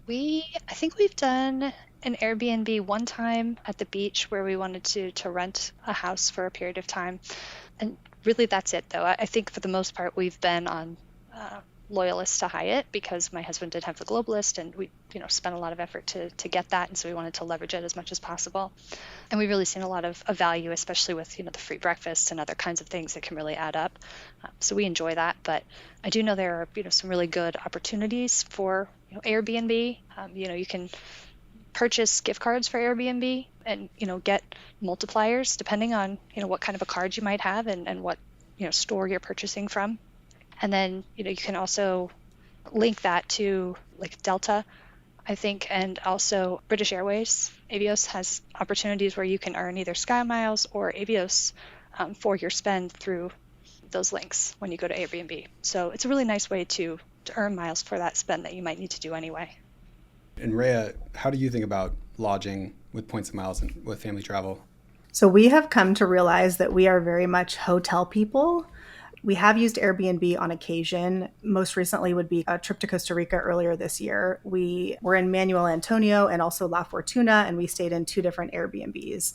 I think we've done an Airbnb one time at the beach where we wanted to rent a house for a period of time. And really that's it though. I think for the most part we've been on loyalists to Hyatt because my husband did have the Globalist, and we spent a lot of effort to get that, and so we wanted to leverage it as much as possible. And we've really seen a lot of value, especially with the free breakfast and other kinds of things that can really add up. So we enjoy that, but I do know there are some really good opportunities for Airbnb. You can purchase gift cards for Airbnb and get multipliers depending on what kind of a card you might have and what store you're purchasing from. And then, you can also link that to like Delta, I think, and also British Airways. Avios has opportunities where you can earn either Sky Miles or Avios for your spend through those links when you go to Airbnb. So it's a really nice way to earn miles for that spend that you might need to do anyway. And Rhea, how do you think about lodging with points and miles and with family travel? So we have come to realize that we are very much hotel people. We have used Airbnb on occasion. Most recently would be a trip to Costa Rica earlier this year. We were in Manuel Antonio and also La Fortuna, and we stayed in 2 different Airbnbs.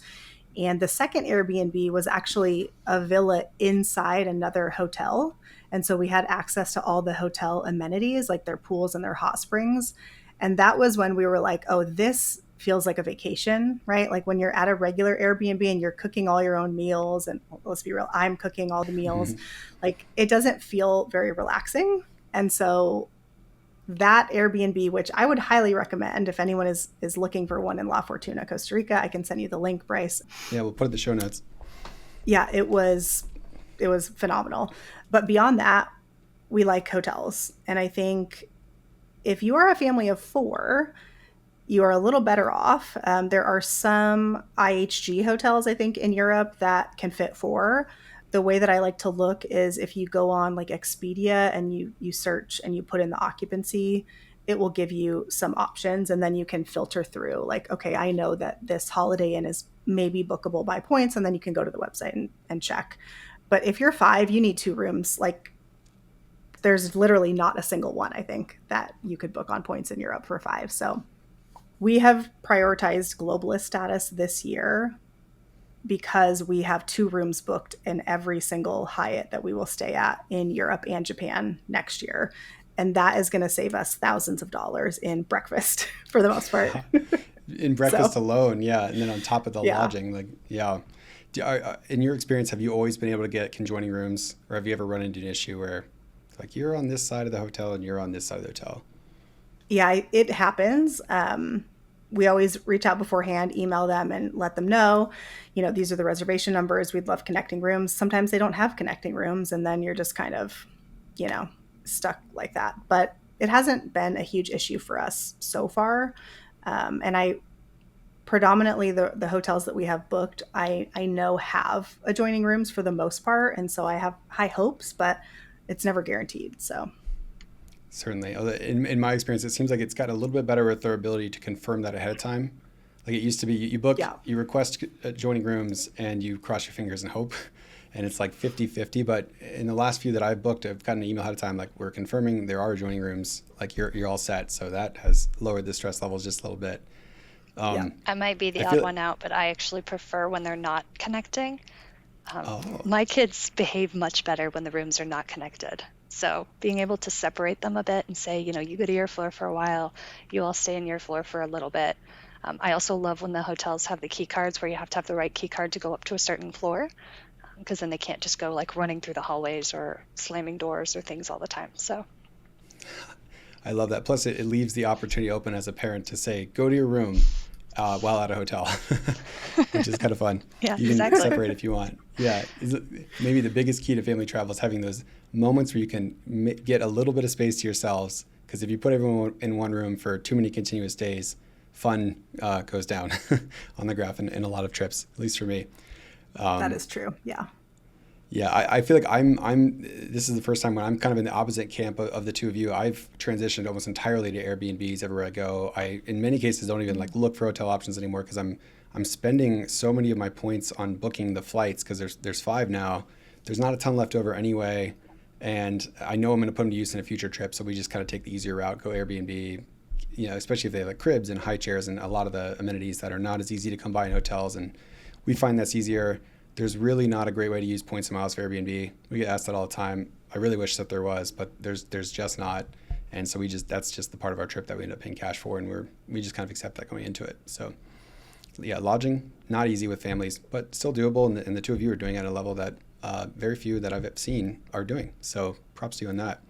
And the second Airbnb was actually a villa inside another hotel. And so we had access to all the hotel amenities, like their pools and their hot springs. And that was when we were like, oh, this feels like a vacation, right? Like when you're at a regular Airbnb and you're cooking all your own meals, and let's be real, I'm cooking all the meals, like it doesn't feel very relaxing. And so that Airbnb, which I would highly recommend if anyone is looking for one in La Fortuna, Costa Rica, I can send you the link, Bryce. Yeah, we'll put it in the show notes. Yeah, it was phenomenal. But beyond that, we like hotels. And I think if you are a family of 4, you are a little better off. There are some IHG hotels, I think, in Europe that can fit 4. The way that I like to look is if you go on like Expedia and you search and you put in the occupancy, it will give you some options, and then you can filter through like, okay, I know that this Holiday Inn is maybe bookable by points, and then you can go to the website and check. But if you're 5, you need 2 rooms. Like there's literally not a single one, I think, that you could book on points in Europe for 5. So we have prioritized globalist status this year because we have 2 rooms booked in every single Hyatt that we will stay at in Europe and Japan next year. And that is going to save us thousands of dollars in breakfast for the most part. In breakfast alone, yeah. And then on top of the lodging, like, yeah. In your experience, have you always been able to get conjoining rooms, or have you ever run into an issue where like you're on this side of the hotel and you're on this side of the hotel? Yeah, it happens. We always reach out beforehand, email them and let them know, these are the reservation numbers. We'd love connecting rooms. Sometimes they don't have connecting rooms, and then you're just kind of, stuck like that. But it hasn't been a huge issue for us so far. And I predominantly the hotels that we have booked, I know have adjoining rooms for the most part. And so I have high hopes, but it's never guaranteed. So. Certainly. In my experience, it seems like it's gotten a little bit better with their ability to confirm that ahead of time. Like it used to be, you book, you request adjoining rooms, and you cross your fingers and hope. And it's like 50-50. But in the last few that I've booked, I've gotten an email ahead of time, like we're confirming there are adjoining rooms, like you're all set. So that has lowered the stress levels just a little bit. I might be the odd one out, but I actually prefer when they're not connecting. My kids behave much better when the rooms are not connected. So being able to separate them a bit and say, you go to your floor for a while, you all stay in your floor for a little bit. I also love when the hotels have the key cards where you have to have the right key card to go up to a certain floor, because then they can't just go like running through the hallways or slamming doors or things all the time. So I love that. Plus it leaves the opportunity open as a parent to say, go to your room while at a hotel, which is kind of fun. Yeah, you can separate if you want. Yeah. Maybe the biggest key to family travel is having those moments where you can get a little bit of space to yourselves. Because if you put everyone in one room for too many continuous days, fun goes down on the graph in a lot of trips, at least for me. That is true. Yeah. Yeah, I feel like this is the first time when I'm kind of in the opposite camp of the two of you. I've transitioned almost entirely to Airbnbs everywhere I go. I, in many cases, don't even like look for hotel options anymore because I'm spending so many of my points on booking the flights because there's 5 now. There's not a ton left over anyway. And I know I'm going to put them to use in a future trip. So we just kind of take the easier route, go Airbnb, especially if they have like cribs and high chairs and a lot of the amenities that are not as easy to come by in hotels. And we find that's easier. There's really not a great way to use points and miles for Airbnb. We get asked that all the time. I really wish that there was, but there's just not. And so that's just the part of our trip that we end up paying cash for, and we just kind of accept that going into it. So yeah, lodging, not easy with families, but still doable. And the two of you are doing it at a level that very few that I've seen are doing. So props to you on that.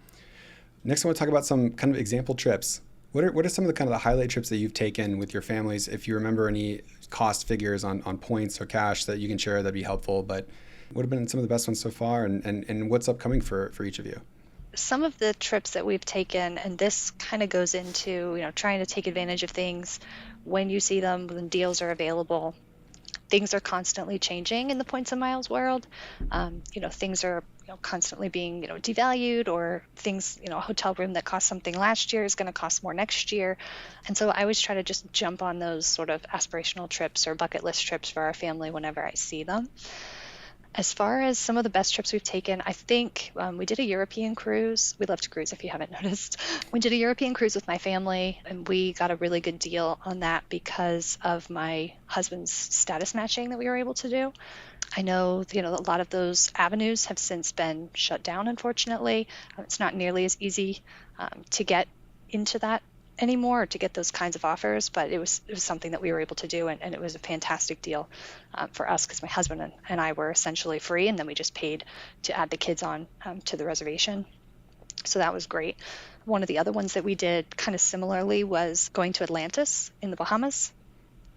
Next, I want to talk about some kind of example trips. What are some of the kind of the highlight trips that you've taken with your families? If you remember any cost figures on points or cash that you can share, that'd be helpful. But what have been some of the best ones so far, and what's upcoming for each of you? Some of the trips that we've taken, and this kind of goes into trying to take advantage of things when you see them, when deals are available. things are constantly changing in the points and miles world. Things are constantly being devalued, or things, a hotel room that cost something last year is going to cost more next year. And so I always try to just jump on those sort of aspirational trips or bucket list trips for our family whenever I see them. As far as some of the best trips we've taken, I think we did a European cruise. We love to cruise, if you haven't noticed. We did a European cruise with my family, and we got a really good deal on that because of my husband's status matching that we were able to do. I know, a lot of those avenues have since been shut down, unfortunately. It's not nearly as easy to get into that anymore, to get those kinds of offers, but it was something that we were able to do, and it was a fantastic deal for us, because my husband and I were essentially free, and then we just paid to add the kids on to the reservation. So that was great. One of the other ones that we did kind of similarly was going to Atlantis in the Bahamas.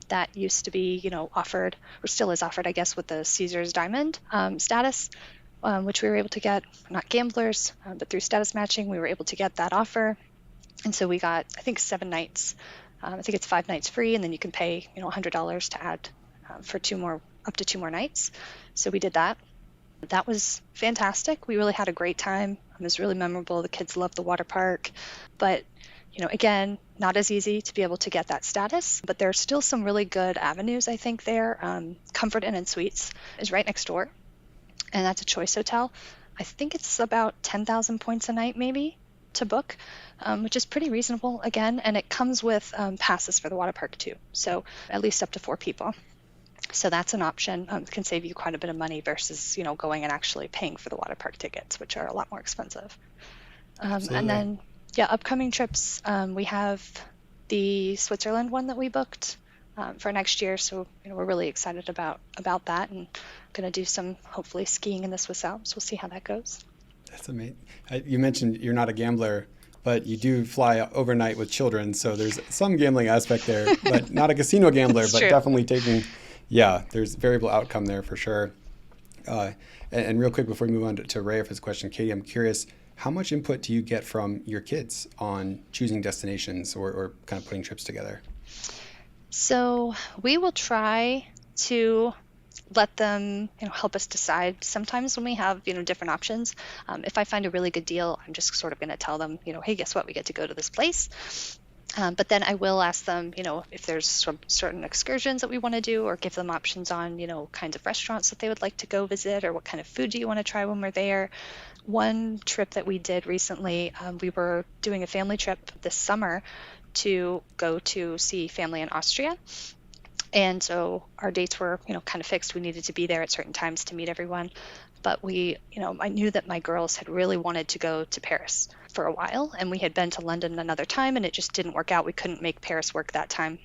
That used to be, offered, or still is offered, I guess, with the Caesars Diamond status, which we were able to get. We're not gamblers, but through status matching, we were able to get that offer. And so we got, I think, 7 nights. I think it's 5 nights free, and then you can pay, $100 to add for up to 2 more nights. So we did that. That was fantastic. We really had a great time. It was really memorable. The kids loved the water park. But, again, not as easy to be able to get that status, but there are still some really good avenues, I think, there. Comfort Inn and Suites is right next door, and that's a choice hotel. I think it's about 10,000 points a night, maybe, to book, which is pretty reasonable, again, and it comes with passes for the water park too, so at least up to 4 people. So that's an option. It can save you quite a bit of money versus going and actually paying for the water park tickets, which are a lot more expensive. And then upcoming trips, we have the Switzerland one that we booked for next year, so we're really excited about that, and going to do some, hopefully, skiing in the Swiss Alps. We'll see how that goes. That's amazing. You mentioned you're not a gambler, but you do fly overnight with children, so there's some gambling aspect there, but not a casino gambler, but true. Definitely taking, there's variable outcome there for sure. And real quick before we move on to Raya for this question, Katie, I'm curious, how much input do you get from your kids on choosing destinations or kind of putting trips together? So we will try to let them help us decide. Sometimes when we have different options, if I find a really good deal, I'm just sort of going to tell them, hey, guess what, we get to go to this place. But then I will ask them, if there's some certain excursions that we want to do, or give them options on kinds of restaurants that they would like to go visit, or what kind of food do you want to try when we're there. One trip that we did recently, we were doing a family trip this summer to go to see family in Austria. And so our dates were, kind of fixed. We needed to be there at certain times to meet everyone. But I knew that my girls had really wanted to go to Paris for a while, and we had been to London another time, and it just didn't work out. We couldn't make Paris work that time.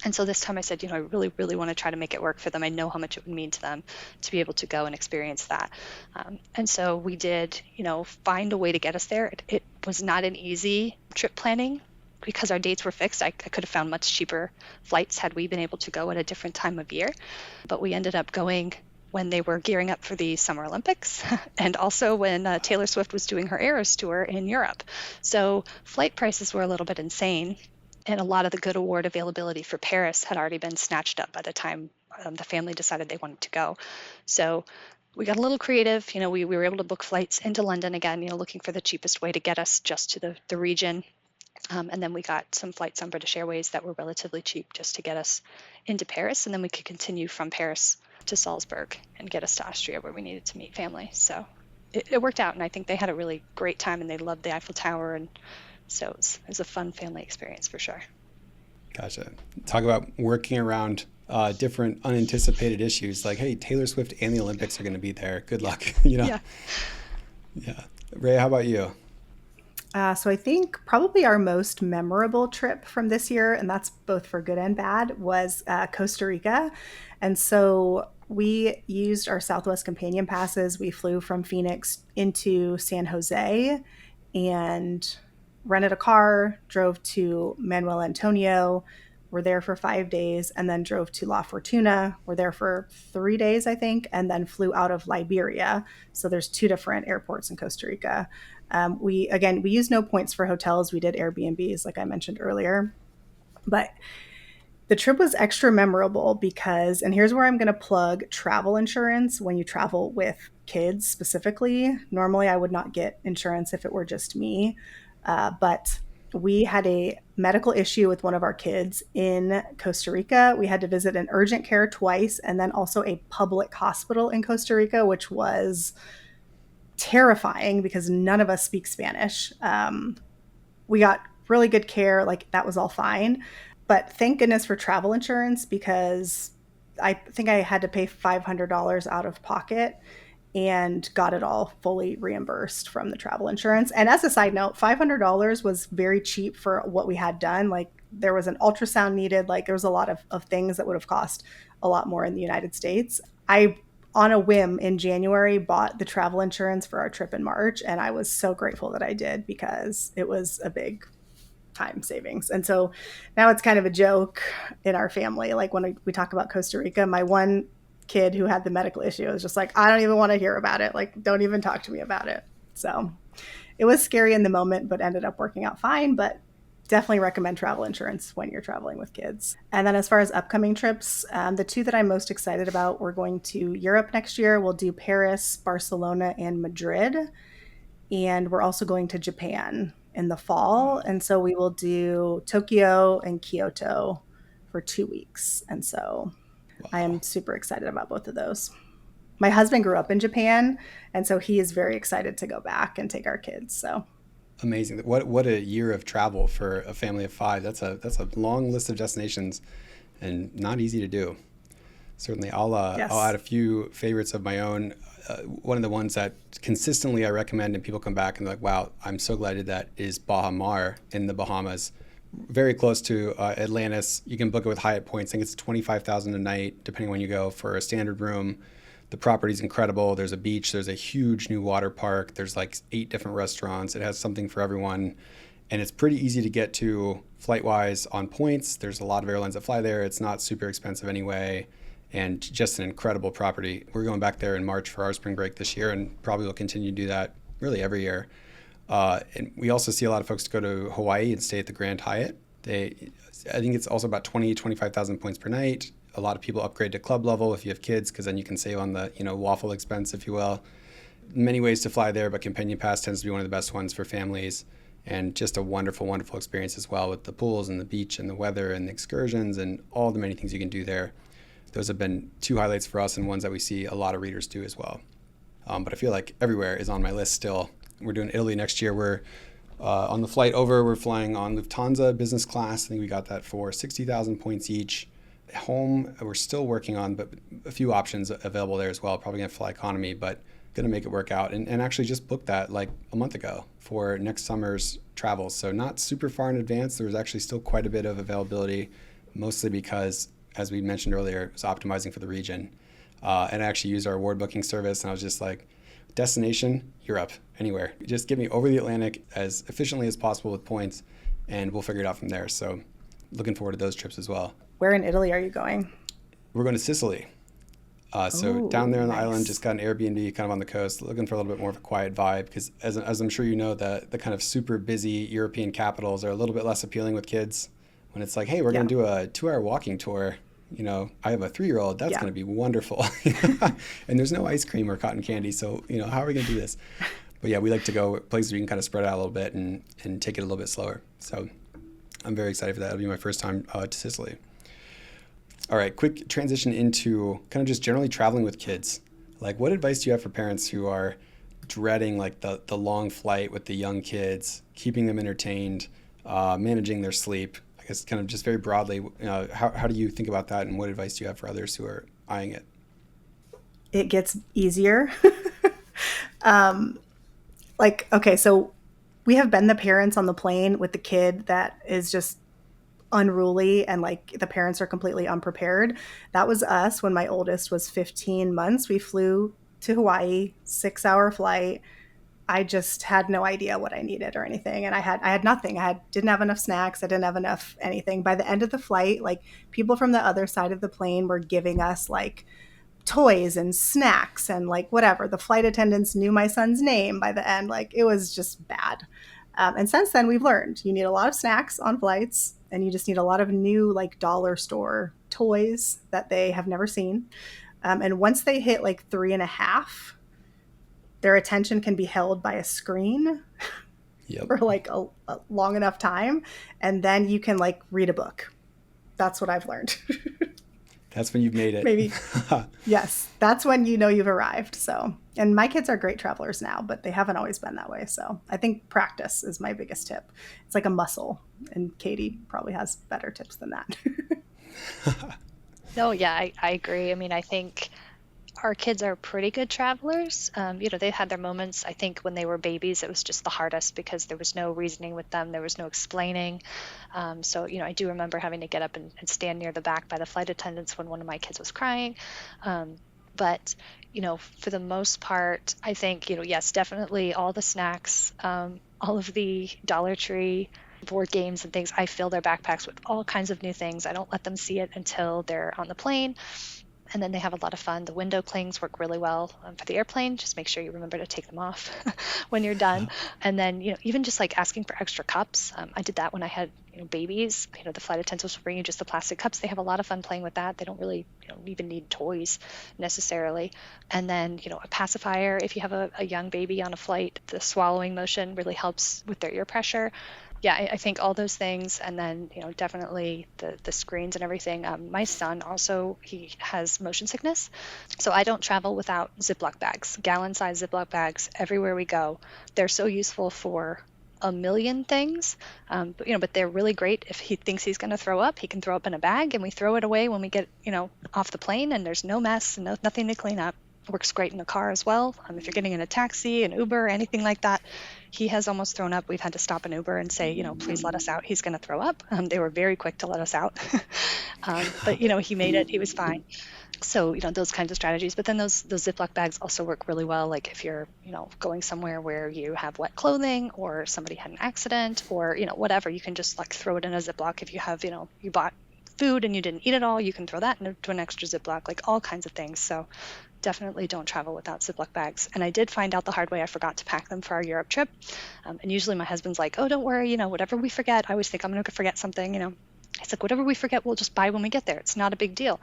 And so this time I said, I really, really want to try to make it work for them. I know how much it would mean to them to be able to go and experience that. And so we did, find a way to get us there. It was not an easy trip planning, because our dates were fixed. I could have found much cheaper flights had we been able to go at a different time of year. But we ended up going when they were gearing up for the Summer Olympics, and also when Taylor Swift was doing her Eras tour in Europe. So flight prices were a little bit insane, and a lot of the good award availability for Paris had already been snatched up by the time the family decided they wanted to go. So we got a little creative. We were able to book flights into London again, looking for the cheapest way to get us just to the region. And then we got some flights on British Airways that were relatively cheap just to get us into Paris. And then we could continue from Paris to Salzburg and get us to Austria, where we needed to meet family. So it worked out. And I think they had a really great time, and they loved the Eiffel Tower. And so it was a fun family experience for sure. Gotcha. Talk about working around different unanticipated issues, like, hey, Taylor Swift and the Olympics are going to be there. Good luck. Yeah. Raya, how about you? So I think probably our most memorable trip from this year, and that's both for good and bad, was Costa Rica. And so we used our Southwest Companion passes. We flew from Phoenix into San Jose and rented a car, drove to Manuel Antonio. We're there for 5 days, and then drove to La Fortuna. We're there for 3 days, I think, and then flew out of Liberia. So there's 2 different airports in Costa Rica. We used no points for hotels. We did Airbnbs, like I mentioned earlier. But The trip was extra memorable because, and here's where I'm going to plug travel insurance when you travel with kids specifically. Normally, I would not get insurance if it were just me, but we had a medical issue with one of our kids in Costa Rica. We had to visit an urgent care twice and then also a public hospital in Costa Rica, which was terrifying because none of us speak Spanish. We got really good care, like that was all fine. But thank goodness for travel insurance because I think I had to pay $500 out of pocket and got it all fully reimbursed from the travel insurance. And as a side note, $500 was very cheap for what we had done. Like there was an ultrasound needed, like there was a lot of things that would have cost a lot more in the United States. I, on a whim in January, bought the travel insurance for our trip in March. And I was so grateful that I did because it was a big time savings. And so now it's kind of a joke in our family. Like when we talk about Costa Rica, my one kid who had the medical issue was just like, I don't even want to hear about it. Like, don't even talk to me about it. So it was scary in the moment, but ended up working out fine. But definitely recommend travel insurance when you're traveling with kids. And then as far as upcoming trips, the two that I'm most excited about, we're going to Europe next year. We'll do Paris, Barcelona, and Madrid. And we're also going to Japan in the fall. And so we will do Tokyo and Kyoto for 2 weeks. And so I am super excited about both of those. My husband grew up in Japan, and so he is very excited to go back and take our kids. So Amazing. What a year of travel for a family of five. That's a long list of destinations and not easy to do. Certainly, yes. I'll add a few favorites of my own. One of the ones that consistently I recommend and people come back and they're like, wow, I'm so glad I did that, is Baha Mar in the Bahamas. Very close to Atlantis. You can book it with Hyatt points. I think it's $25,000 a night, depending on when you go, for a standard room. The property's incredible. There's a beach. There's a huge new water park. There's like 8 different restaurants. It has something for everyone. And it's pretty easy to get to flight-wise on points. There's a lot of airlines that fly there. It's not super expensive anyway. And just an incredible property. We're going back there in March for our spring break this year, and probably will continue to do that really every year. And we also see a lot of folks go to Hawaii and stay at the Grand Hyatt. I think it's also about 25,000 points per night. A lot of people upgrade to club level if you have kids, because then you can save on the waffle expense, if you will. Many ways to fly there, but Companion Pass tends to be one of the best ones for families. And just a wonderful, wonderful experience as well, with the pools and the beach and the weather and the excursions and all the many things you can do there. Those have been 2 highlights for us, and ones that we see a lot of readers do as well. But I feel like everywhere is on my list still. We're doing Italy next year. We're on the flight over, we're flying on Lufthansa business class. I think we got that for 60,000 points each. Home, we're still working on, but a few options available there as well. Probably going to fly economy, but going to make it work out. And actually just booked that like a month ago for next summer's travels. So not super far in advance. There's actually still quite a bit of availability, mostly because, as we mentioned earlier, it was optimizing for the region. And I actually used our award booking service, and I was just like, destination, Europe, anywhere. Just get me over the Atlantic as efficiently as possible with points, and we'll figure it out from there. So looking forward to those trips as well. Where in Italy are you going? We're going to Sicily. So down there on the nice. island, just got an Airbnb kind of on the coast, looking for a little bit more of a quiet vibe, because as I'm sure you know, the kind of super busy European capitals are a little bit less appealing with kids. When it's like, hey, we're going to do a 2-hour walking tour. I have a 3-year-old, that's going to be wonderful. And there's no ice cream or cotton candy. So, how are we going to do this? But yeah, we like to go places where you can kind of spread out a little bit and take it a little bit slower. So I'm very excited for that. It'll be my first time to Sicily. All right, quick transition into kind of just generally traveling with kids. Like, what advice do you have for parents who are dreading like the long flight with the young kids, keeping them entertained, managing their sleep? I guess kind of just very broadly, how do you think about that, and what advice do you have for others who are eyeing it? It gets easier. Okay, so we have been the parents on the plane with the kid that is just unruly, and like the parents are completely unprepared. That was us when my oldest was 15 months. We flew to Hawaii, 6-hour flight. I just had no idea what I needed or anything. And I had nothing. Didn't have enough snacks. I didn't have enough anything. By the end of the flight, like people from the other side of the plane were giving us like toys and snacks and like whatever. The flight attendants knew my son's name by the end. Like it was just bad. And since then we've learned you need a lot of snacks on flights. and you just need a lot of new like dollar store toys that they have never seen. And once they hit like 3.5, their attention can be held by a screen for like a long enough time, and then you can like read a book. That's what I've learned. That's when you've made it. Maybe. Yes, that's when you know you've arrived. So, and my kids are great travelers now, but they haven't always been that way. So I think practice is my biggest tip. It's like a muscle, and Katie probably has better tips than that. No, yeah, I agree. I mean, I think our kids are pretty good travelers. They had their moments. I think when they were babies, it was just the hardest because there was no reasoning with them. There was no explaining. So, I do remember having to get up and stand near the back by the flight attendants when one of my kids was crying. But, for the most part, I think, yes, definitely all the snacks, all of the Dollar Tree board games and things. I fill their backpacks with all kinds of new things. I don't let them see it until they're on the plane. And then they have a lot of fun. The window clings work really well for the airplane. Just make sure you remember to take them off when you're done. And then, even just like asking for extra cups. I did that when I had babies. The flight attendants will bring you just the plastic cups. They have a lot of fun playing with that. They don't really even need toys necessarily. And then, a pacifier. If you have a young baby on a flight, the swallowing motion really helps with their ear pressure. Yeah, I think all those things, and then definitely the screens and everything. My son also, he has motion sickness, so I don't travel without Ziploc bags, gallon-sized Ziploc bags everywhere we go. They're so useful for a million things, but they're really great. If he thinks he's going to throw up, he can throw up in a bag, and we throw it away when we get off the plane, and there's no mess, nothing to clean up. Works great in the car as well. If you're getting in a taxi, an Uber, anything like that. He has almost thrown up. We've had to stop an Uber and say, please let us out. He's going to throw up. They were very quick to let us out. But, he made it. He was fine. So, those kinds of strategies. But then those Ziploc bags also work really well. Like if you're, going somewhere where you have wet clothing or somebody had an accident or, whatever, you can just like throw it in a Ziploc. If you have, you bought food and you didn't eat it all, you can throw that into an extra Ziploc, like all kinds of things. So definitely don't travel without Ziploc bags. And I did find out the hard way. I forgot to pack them for our Europe trip. And usually my husband's like, oh, don't worry, whatever we forget. I always think I'm going to forget something, He's like, whatever we forget, we'll just buy when we get there. It's not a big deal.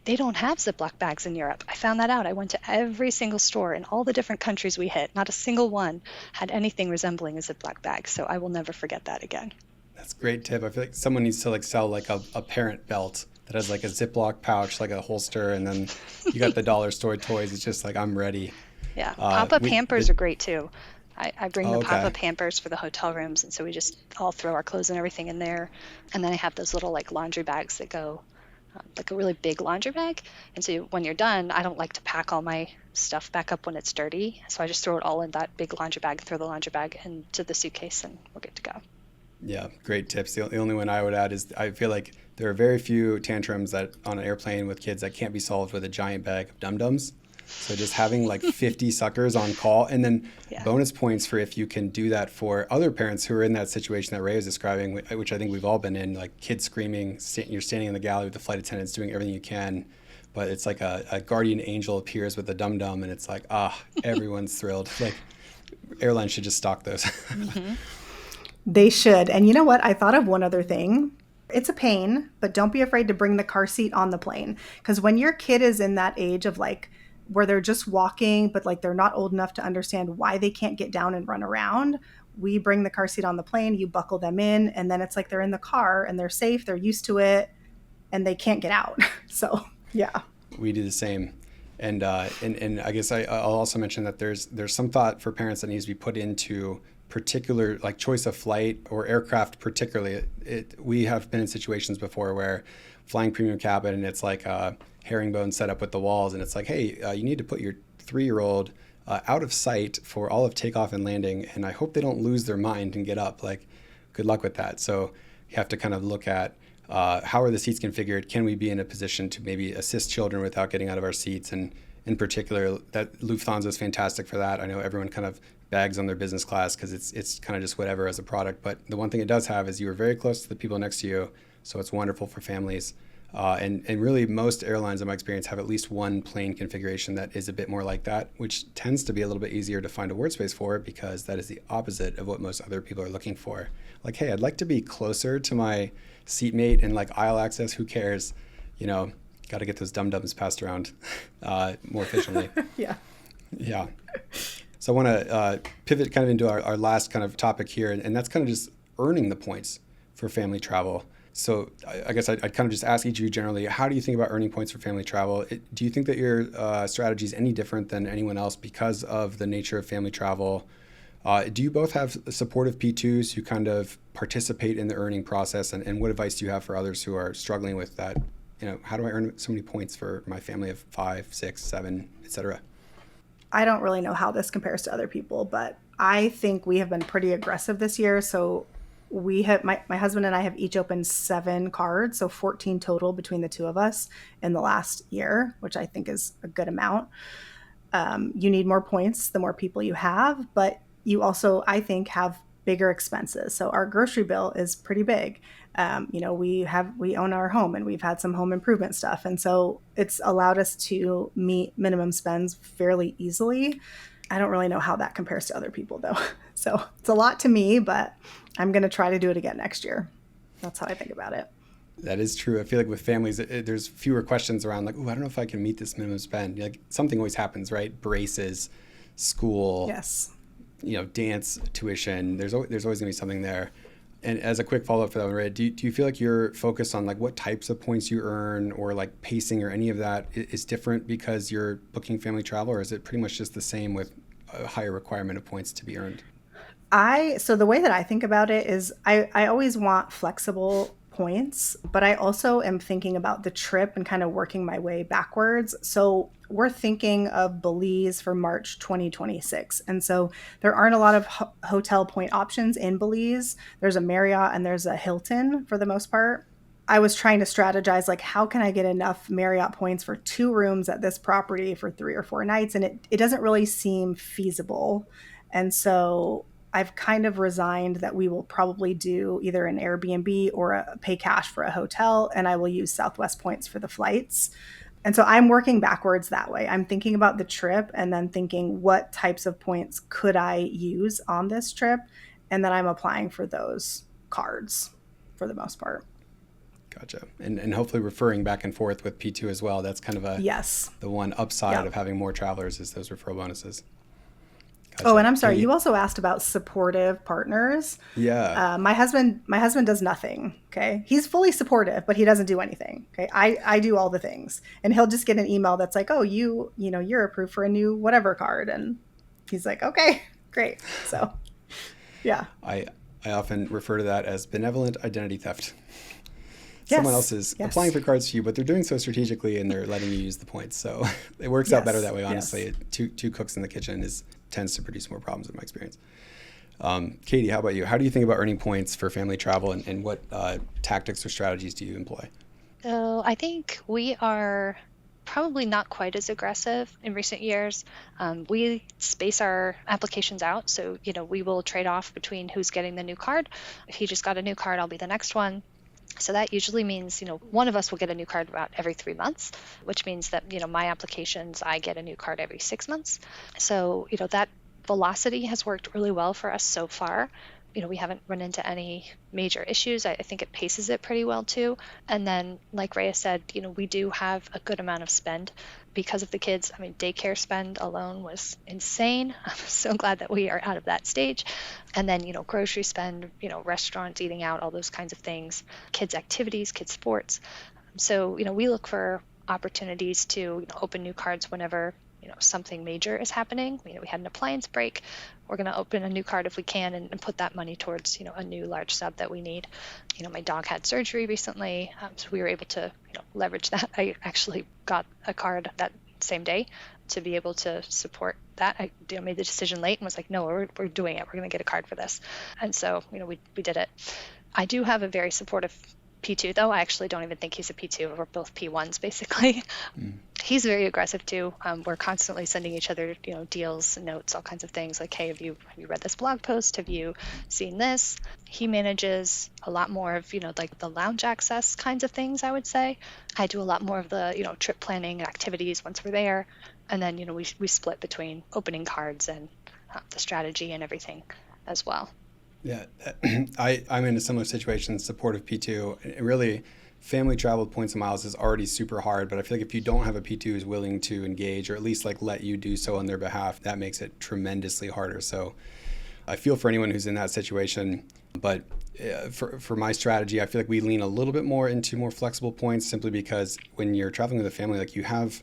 They don't have Ziploc bags in Europe. I found that out. I went to every single store in all the different countries we hit. Not a single one had anything resembling a Ziploc bag. So I will never forget that again. That's a great tip. I feel like someone needs to like sell like a parent belt that has like a Ziploc pouch, like a holster, and then you got the dollar store toys. It's just like, I'm ready. Yeah. Pop-up hampers are great too. I bring the pop-up hampers for the hotel rooms, and so we just all throw our clothes and everything in there. And then I have those little like laundry bags that go like a really big laundry bag. And so when you're done, I don't like to pack all my stuff back up when it's dirty. So I just throw it all in that big laundry bag, throw the laundry bag into the suitcase, and we're good to go. Yeah, great tips. The only one I would add is I feel like there are very few tantrums that on an airplane with kids that can't be solved with a giant bag of Dum-Dums. So just having like 50 suckers on call, and then bonus points for if you can do that for other parents who are in that situation that Ray was describing, which I think we've all been in, like kids screaming, you're standing in the galley with the flight attendants doing everything you can, but it's like a guardian angel appears with a Dum-Dum, and it's like, everyone's thrilled. Like airlines should just stock those. Mm-hmm. They should. And you know what? I thought of one other thing. It's a pain, but don't be afraid to bring the car seat on the plane. Because when your kid is in that age of like, where they're just walking, but like they're not old enough to understand why they can't get down and run around, we bring the car seat on the plane, you buckle them in, and then it's like they're in the car and they're safe, they're used to it, and they can't get out. So, yeah. We do the same. And I guess I'll also mention that there's some thought for parents that needs to be put into particular like choice of flight or aircraft particularly. We have been in situations before where flying premium cabin and it's like a herringbone set up with the walls, and it's like, hey, you need to put your 3-year-old out of sight for all of takeoff and landing, and I hope they don't lose their mind and get up. Like, good luck with that. So you have to kind of look at how are the seats configured? Can we be in a position to maybe assist children without getting out of our seats? And in particular, that Lufthansa is fantastic for that. I know everyone kind of bags on their business class because it's kind of just whatever as a product. But the one thing it does have is you are very close to the people next to you, so it's wonderful for families. And really most airlines in my experience have at least one plane configuration that is a bit more like that, which tends to be a little bit easier to find a word space for because that is the opposite of what most other people are looking for. Like, hey, I'd like to be closer to my seatmate and like aisle access. Who cares? Got to get those dum-dums passed around more efficiently. Yeah. Yeah. So I want to pivot kind of into our last kind of topic here, and that's kind of just earning the points for family travel. So I guess I'd kind of just ask each of you generally, how do you think about earning points for family travel? Do you think that your strategy is any different than anyone else because of the nature of family travel? Do you both have supportive P2s who kind of participate in the earning process? And what advice do you have for others who are struggling with that? How do I earn so many points for my family of 5, 6, 7, etc.? I don't really know how this compares to other people, but I think we have been pretty aggressive this year. So we have my husband and I have each opened 7 cards, so 14 total between the two of us in the last year, which I think is a good amount. You need more points the more people you have, but you also, I think, have bigger expenses. So our grocery bill is pretty big. We own our home and we've had some home improvement stuff. And so it's allowed us to meet minimum spends fairly easily. I don't really know how that compares to other people though. So it's a lot to me, but I'm going to try to do it again next year. That's how I think about it. That is true. I feel like with families, there's fewer questions around like, oh, I don't know if I can meet this minimum spend. Like something always happens, right? Braces, school, Yes. Dance, tuition. There's always going to be something there. And as a quick follow-up for that one, Raya, do you feel like you're focused on like what types of points you earn or like pacing or any of that is different because you're booking family travel, or is it pretty much just the same with a higher requirement of points to be earned? So the way that I think about it is I always want flexible points, but I also am thinking about the trip and kind of working my way backwards. So we're thinking of Belize for March 2026. And so there aren't a lot of hotel point options in Belize. There's a Marriott and there's a Hilton for the most part. I was trying to strategize, like, how can I get enough Marriott points for 2 rooms at this property for 3 or 4 nights? And it doesn't really seem feasible. And so I've kind of resigned that we will probably do either an Airbnb or pay cash for a hotel, and I will use Southwest points for the flights. And so I'm working backwards that way. I'm thinking about the trip and then thinking what types of points could I use on this trip, and then I'm applying for those cards for the most part. Gotcha. And hopefully referring back and forth with P2 as well. That's kind of yes. The one upside of having more travelers is those referral bonuses. Gotcha. Oh, and I'm sorry, you also asked about supportive partners. Yeah. My husband does nothing. Okay. He's fully supportive, but he doesn't do anything. Okay. I do all the things, and he'll just get an email that's like, oh, you're approved for a new whatever card. And he's like, okay, great. So yeah. I often refer to that as benevolent identity theft. Yes. Someone else is applying for cards for you, but they're doing so strategically and they're letting you use the points. So it works out better that way, honestly. Yes. Two cooks in the kitchen tends to produce more problems in my experience. Katie, how about you? How do you think about earning points for family travel, and what tactics or strategies do you employ? So I think we are probably not quite as aggressive in recent years. We space our applications out. So, we will trade off between who's getting the new card. If he just got a new card, I'll be the next one. So that usually means, one of us will get a new card about every 3 months, which means that, my applications, I get a new card every 6 months. So, that velocity has worked really well for us so far. We haven't run into any major issues. I think it paces it pretty well too. And then, like Raya said, we do have a good amount of spend because of the kids. I mean, daycare spend alone was insane. I'm so glad that we are out of that stage. And then, grocery spend, restaurants, eating out, all those kinds of things, kids' activities, kids' sports. So, we look for opportunities to open new cards whenever something major is happening. We had an appliance break. We're going to open a new card if we can and put that money towards, a new large sub that we need. My dog had surgery recently, so we were able to, leverage that. I actually got a card that same day to be able to support that. I made the decision late and was like, no, we're doing it. We're going to get a card for this. And so, we did it. I do have a very supportive P2, though. I actually don't even think he's a P2. We're both P1s, basically. He's very aggressive too. We're constantly sending each other, deals, notes, all kinds of things like, hey, have you read this blog post? Have you seen this? He manages a lot more of, like the lounge access kinds of things, I would say. I do a lot more of the, trip planning and activities once we're there. And then, we split between opening cards and the strategy and everything as well. Yeah, I'm in a similar situation, supportive P2. It really, family travel with points and miles is already super hard, but I feel like if you don't have a P2 who's willing to engage or at least like let you do so on their behalf, that makes it tremendously harder. So I feel for anyone who's in that situation, but for my strategy, I feel like we lean a little bit more into more flexible points simply because when you're traveling with a family, like you have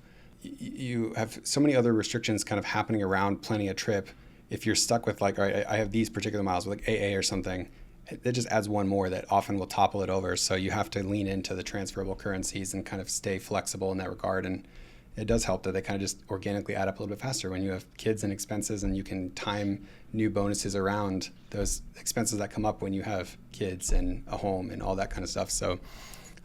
so many other restrictions kind of happening around planning a trip. If you're stuck with like, all right, I have these particular miles with like AA or something, it just adds one more that often will topple it over. So you have to lean into the transferable currencies and kind of stay flexible in that regard. And it does help that they kind of just organically add up a little bit faster when you have kids and expenses and you can time new bonuses around those expenses that come up when you have kids and a home and all that kind of stuff. So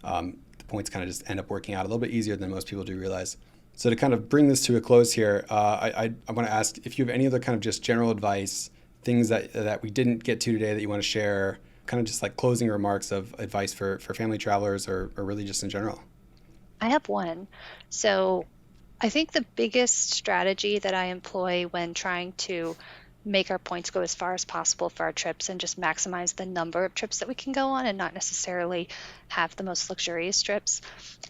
the points kind of just end up working out a little bit easier than most people do realize. So to kind of bring this to a close here, I want to ask if you have any other kind of just general advice, things that we didn't get to today that you want to share, kind of just like closing remarks of advice for family travelers or really just in general. I have one. So I think the biggest strategy that I employ when trying to make our points go as far as possible for our trips and just maximize the number of trips that we can go on and not necessarily have the most luxurious trips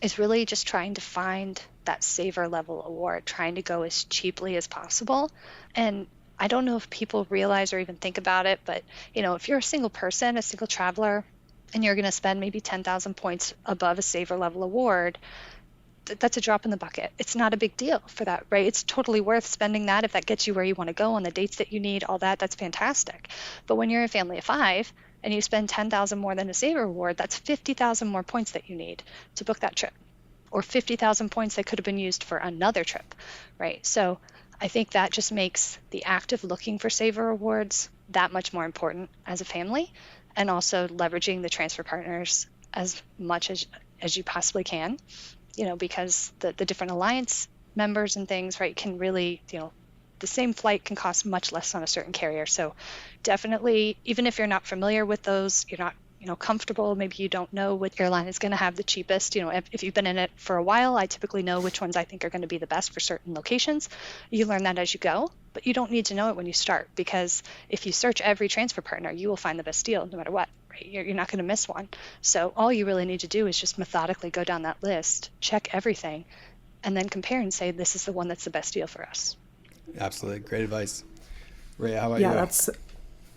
is really just trying to find that saver level award, trying to go as cheaply as possible. And I don't know if people realize or even think about it, but if you're a single person, a single traveler, and you're going to spend maybe 10,000 points above a saver level award, that's a drop in the bucket. It's not a big deal for that, right? It's totally worth spending that if that gets you where you want to go on the dates that you need, all that, that's fantastic. But when you're a family of 5 and you spend 10,000 more than a saver award, that's 50,000 more points that you need to book that trip, or 50,000 points that could have been used for another trip, right? So I think that just makes the act of looking for saver awards that much more important as a family, and also leveraging the transfer partners as much as you possibly can. Because the different alliance members and things, right, can really, the same flight can cost much less on a certain carrier. So definitely, even if you're not familiar with those, you're not, comfortable, maybe you don't know which airline is going to have the cheapest. If you've been in it for a while, I typically know which ones I think are going to be the best for certain locations. You learn that as you go, but you don't need to know it when you start, because if you search every transfer partner, you will find the best deal no matter what. You're not going to miss one. So all you really need to do is just methodically go down that list, check everything, and then compare and say, this is the one that's the best deal for us. Absolutely. Great advice. Raya, how about you? Yeah,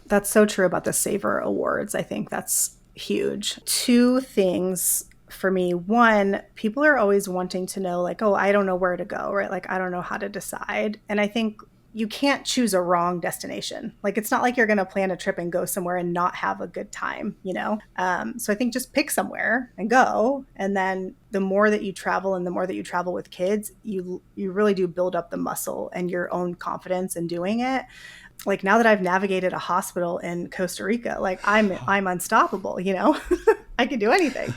that's so true about the Saver Awards. I think that's huge. 2 things for me. One, people are always wanting to know, like, oh, I don't know where to go, right? Like, I don't know how to decide. And I think you can't choose a wrong destination. Like, it's not like you're going to plan a trip and go somewhere and not have a good time, So I think just pick somewhere and go. And then the more that you travel and the more that you travel with kids, you really do build up the muscle and your own confidence in doing it. Like, now that I've navigated a hospital in Costa Rica, like I'm unstoppable, I can do anything.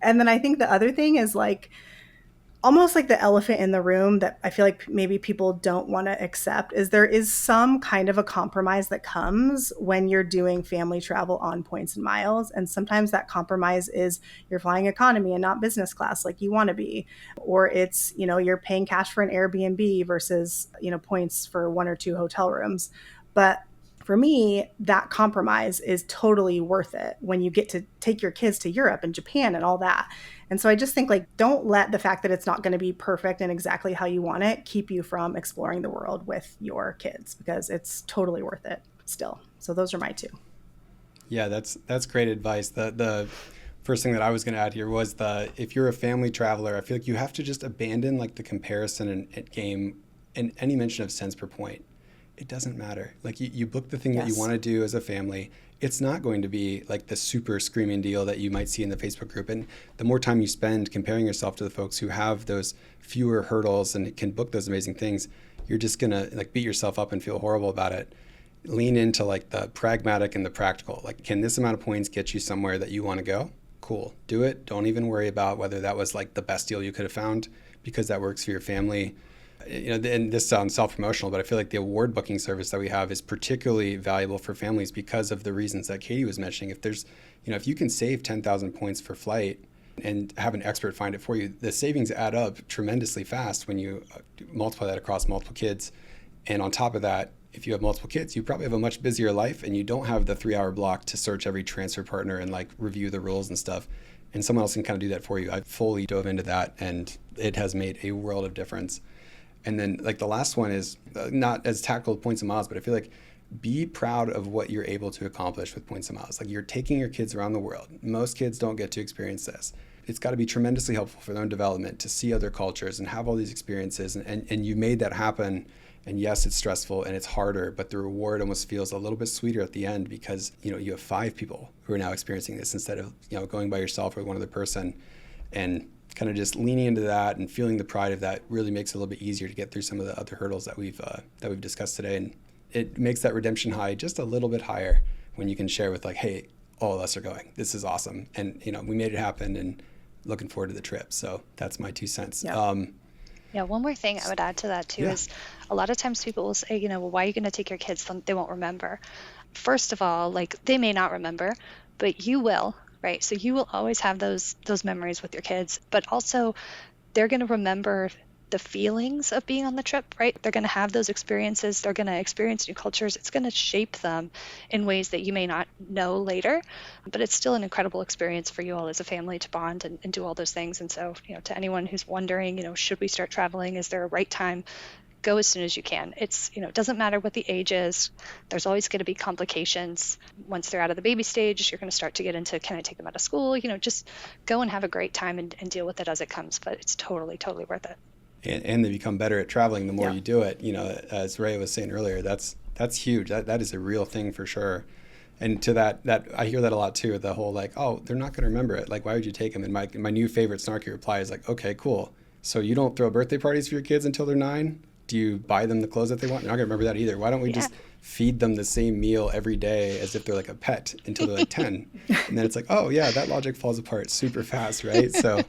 And then I think the other thing is like, almost like the elephant in the room that I feel like maybe people don't want to accept is there is some kind of a compromise that comes when you're doing family travel on points and miles. And sometimes that compromise is you're flying economy and not business class like you want to be, or it's, you're paying cash for an Airbnb versus, points for 1 or 2 hotel rooms. But for me, that compromise is totally worth it when you get to take your kids to Europe and Japan and all that. And so I just think, like, don't let the fact that it's not going to be perfect and exactly how you want it keep you from exploring the world with your kids, because it's totally worth it still. So those are my 2. Yeah, that's great advice. The first thing that I was going to add here was if you're a family traveler, I feel like you have to just abandon like the comparison and game and any mention of cents per point. It doesn't matter. Like you book the thing that you want to do as a family. It's not going to be like the super screaming deal that you might see in the Facebook group. And the more time you spend comparing yourself to the folks who have those fewer hurdles and can book those amazing things, you're just going to like beat yourself up and feel horrible about it. Lean into like the pragmatic and the practical. Like, can this amount of points get you somewhere that you want to go? Cool. Do it. Don't even worry about whether that was like the best deal you could have found. because that works for your family. And this sounds self-promotional, but I feel like the award booking service that we have is particularly valuable for families because of the reasons that Katie was mentioning. If you can save 10,000 points for flight and have an expert find it for you, the savings add up tremendously fast when you multiply that across multiple kids. And on top of that, if you have multiple kids, you probably have a much busier life and you don't have the 3-hour block to search every transfer partner and like review the rules and stuff. And someone else can kind of do that for you. I fully dove into that and it has made a world of difference. And then like the last one is not as tactical points and miles, but I feel like be proud of what you're able to accomplish with points and miles. Like you're taking your kids around the world. Most kids don't get to experience this. It's got to be tremendously helpful for their own development to see other cultures and have all these experiences. And you made that happen. And yes, it's stressful and it's harder, but the reward almost feels a little bit sweeter at the end because, you have 5 people who are now experiencing this instead of, going by yourself or one other person. And kind of just leaning into that and feeling the pride of that really makes it a little bit easier to get through some of the other hurdles that we've discussed today. And it makes that redemption high just a little bit higher when you can share with like, hey, all of us are going. This is awesome. And, we made it happen and looking forward to the trip. So that's my 2 cents. Yeah. One more thing I would add to that too is a lot of times people will say, well, why are you going to take your kids? They won't remember. First of all, like they may not remember, but you will. Right. So you will always have those memories with your kids, but also they're going to remember the feelings of being on the trip, right? They're going to have those experiences. They're going to experience new cultures. It's going to shape them in ways that you may not know later, but it's still an incredible experience for you all as a family to bond and do all those things. And so, to anyone who's wondering, should we start traveling? Is there a right time? Go as soon as you can. It's, it doesn't matter what the age is. There's always going to be complications. Once they're out of the baby stage, you're going to start to get into, can I take them out of school? Just go and have a great time and deal with it as it comes. But it's totally, totally worth it. And they become better at traveling the more you do it. As Raya was saying earlier, that's huge. That is a real thing for sure. And to that I hear that a lot too. The whole like, oh, they're not going to remember it. Like, why would you take them? And my new favorite snarky reply is like, okay, cool. So you don't throw birthday parties for your kids until they're 9? Do you buy them the clothes that they want? They're not going to remember that either. Why don't we just feed them the same meal every day as if they're like a pet until they're like 10? And then it's like, oh yeah, that logic falls apart super fast, right? So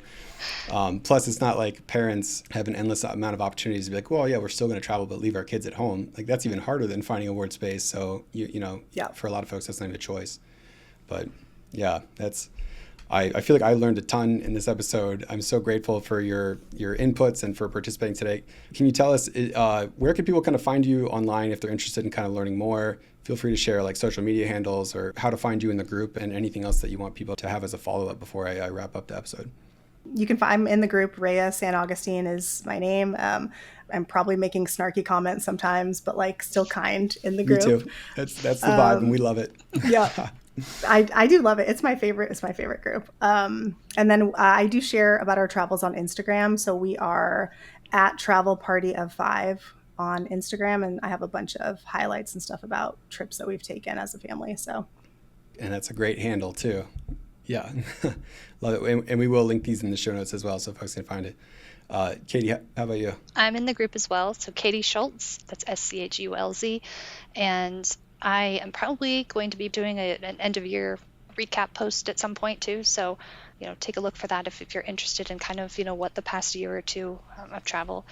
plus it's not like parents have an endless amount of opportunities to be like, well, yeah, we're still going to travel, but leave our kids at home. Like that's even harder than finding a ward space. So, for a lot of folks, that's not even a choice. But yeah, I feel like I learned a ton in this episode. I'm so grateful for your inputs and for participating today. Can you tell us where can people kind of find you online if they're interested in kind of learning more? Feel free to share like social media handles or how to find you in the group and anything else that you want people to have as a follow-up before I wrap up the episode. You can find, I'm in the group. Raya San Augustine is my name. I'm probably making snarky comments sometimes, but like still kind in the group. Me too. That's the vibe and we love it. Yeah. I do love it. It's my favorite group. And then I do share about our travels on Instagram. So we are at Travel Party of 5 on Instagram. And I have a bunch of highlights and stuff about trips that we've taken as a family. So. And that's a great handle too. Yeah. Love it. And we will link these in the show notes as well so folks can find it. Katie, how about you? I'm in the group as well. So Katie Schultz, that's SCHULZ. And I am probably going to be doing an end of year recap post at some point too. So, take a look for that if you're interested in kind of, what the past year or two of travel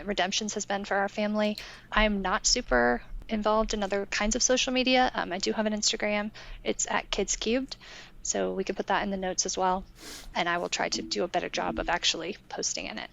redemptions has been for our family. I'm not super involved in other kinds of social media. I do have an Instagram. It's at Kids Cubed. So we can put that in the notes as well. And I will try to do a better job of actually posting in it.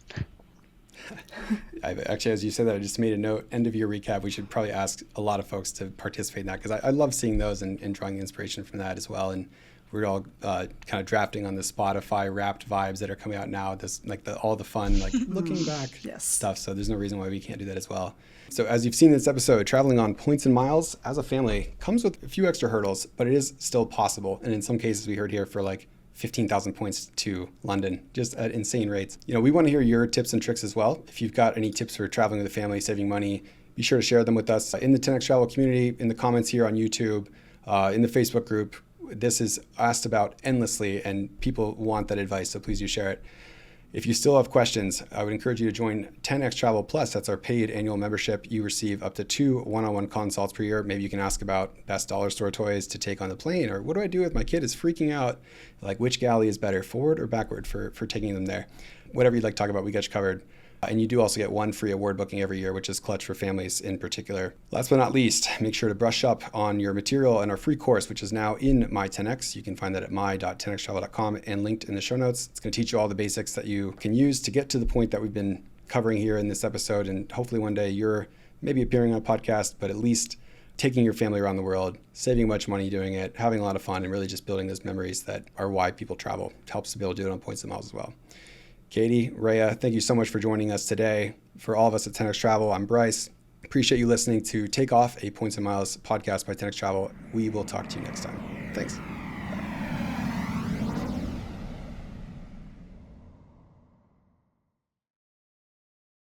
Actually, as you said that, I just made a note, end of year recap. We should probably ask a lot of folks to participate in that because I love seeing those and drawing inspiration from that as well. And we're all kind of drafting on the Spotify wrapped vibes that are coming out now. This like all the fun, like looking back stuff. So there's no reason why we can't do that as well. So as you've seen in this episode, traveling on points and miles as a family comes with a few extra hurdles, but it is still possible. And in some cases we heard here for like 15,000 points to London, just at insane rates. We want to hear your tips and tricks as well. If you've got any tips for traveling with a family, saving money, be sure to share them with us in the 10X Travel community, in the comments here on YouTube, in the Facebook group. This is asked about endlessly and people want that advice, so please do share it. If you still have questions, I would encourage you to join 10X Travel Plus. That's our paid annual membership. You receive up to 2 one-on-one consults per year. Maybe you can ask about best dollar store toys to take on the plane, or what do I do if my kid is freaking out? Like which galley is better, forward or backward for taking them there? whatever you'd like to talk about, we got you covered. And you do also get one free award booking every year, which is clutch for families in particular. Last but not least, make sure to brush up on your material and our free course, which is now in My 10X. You can find that at my.10xtravel.com and linked in the show notes. It's going to teach you all the basics that you can use to get to the point that we've been covering here in this episode. And hopefully one day you're maybe appearing on a podcast, but at least taking your family around the world, saving much money doing it, having a lot of fun, and really just building those memories that are why people travel. It helps to be able to do it on points and miles as well. Katie, Raya, thank you so much for joining us today. For all of us at 10X Travel, I'm Bryce. Appreciate you listening to Take Off, a Points and Miles podcast by 10X Travel. We will talk to you next time. Thanks.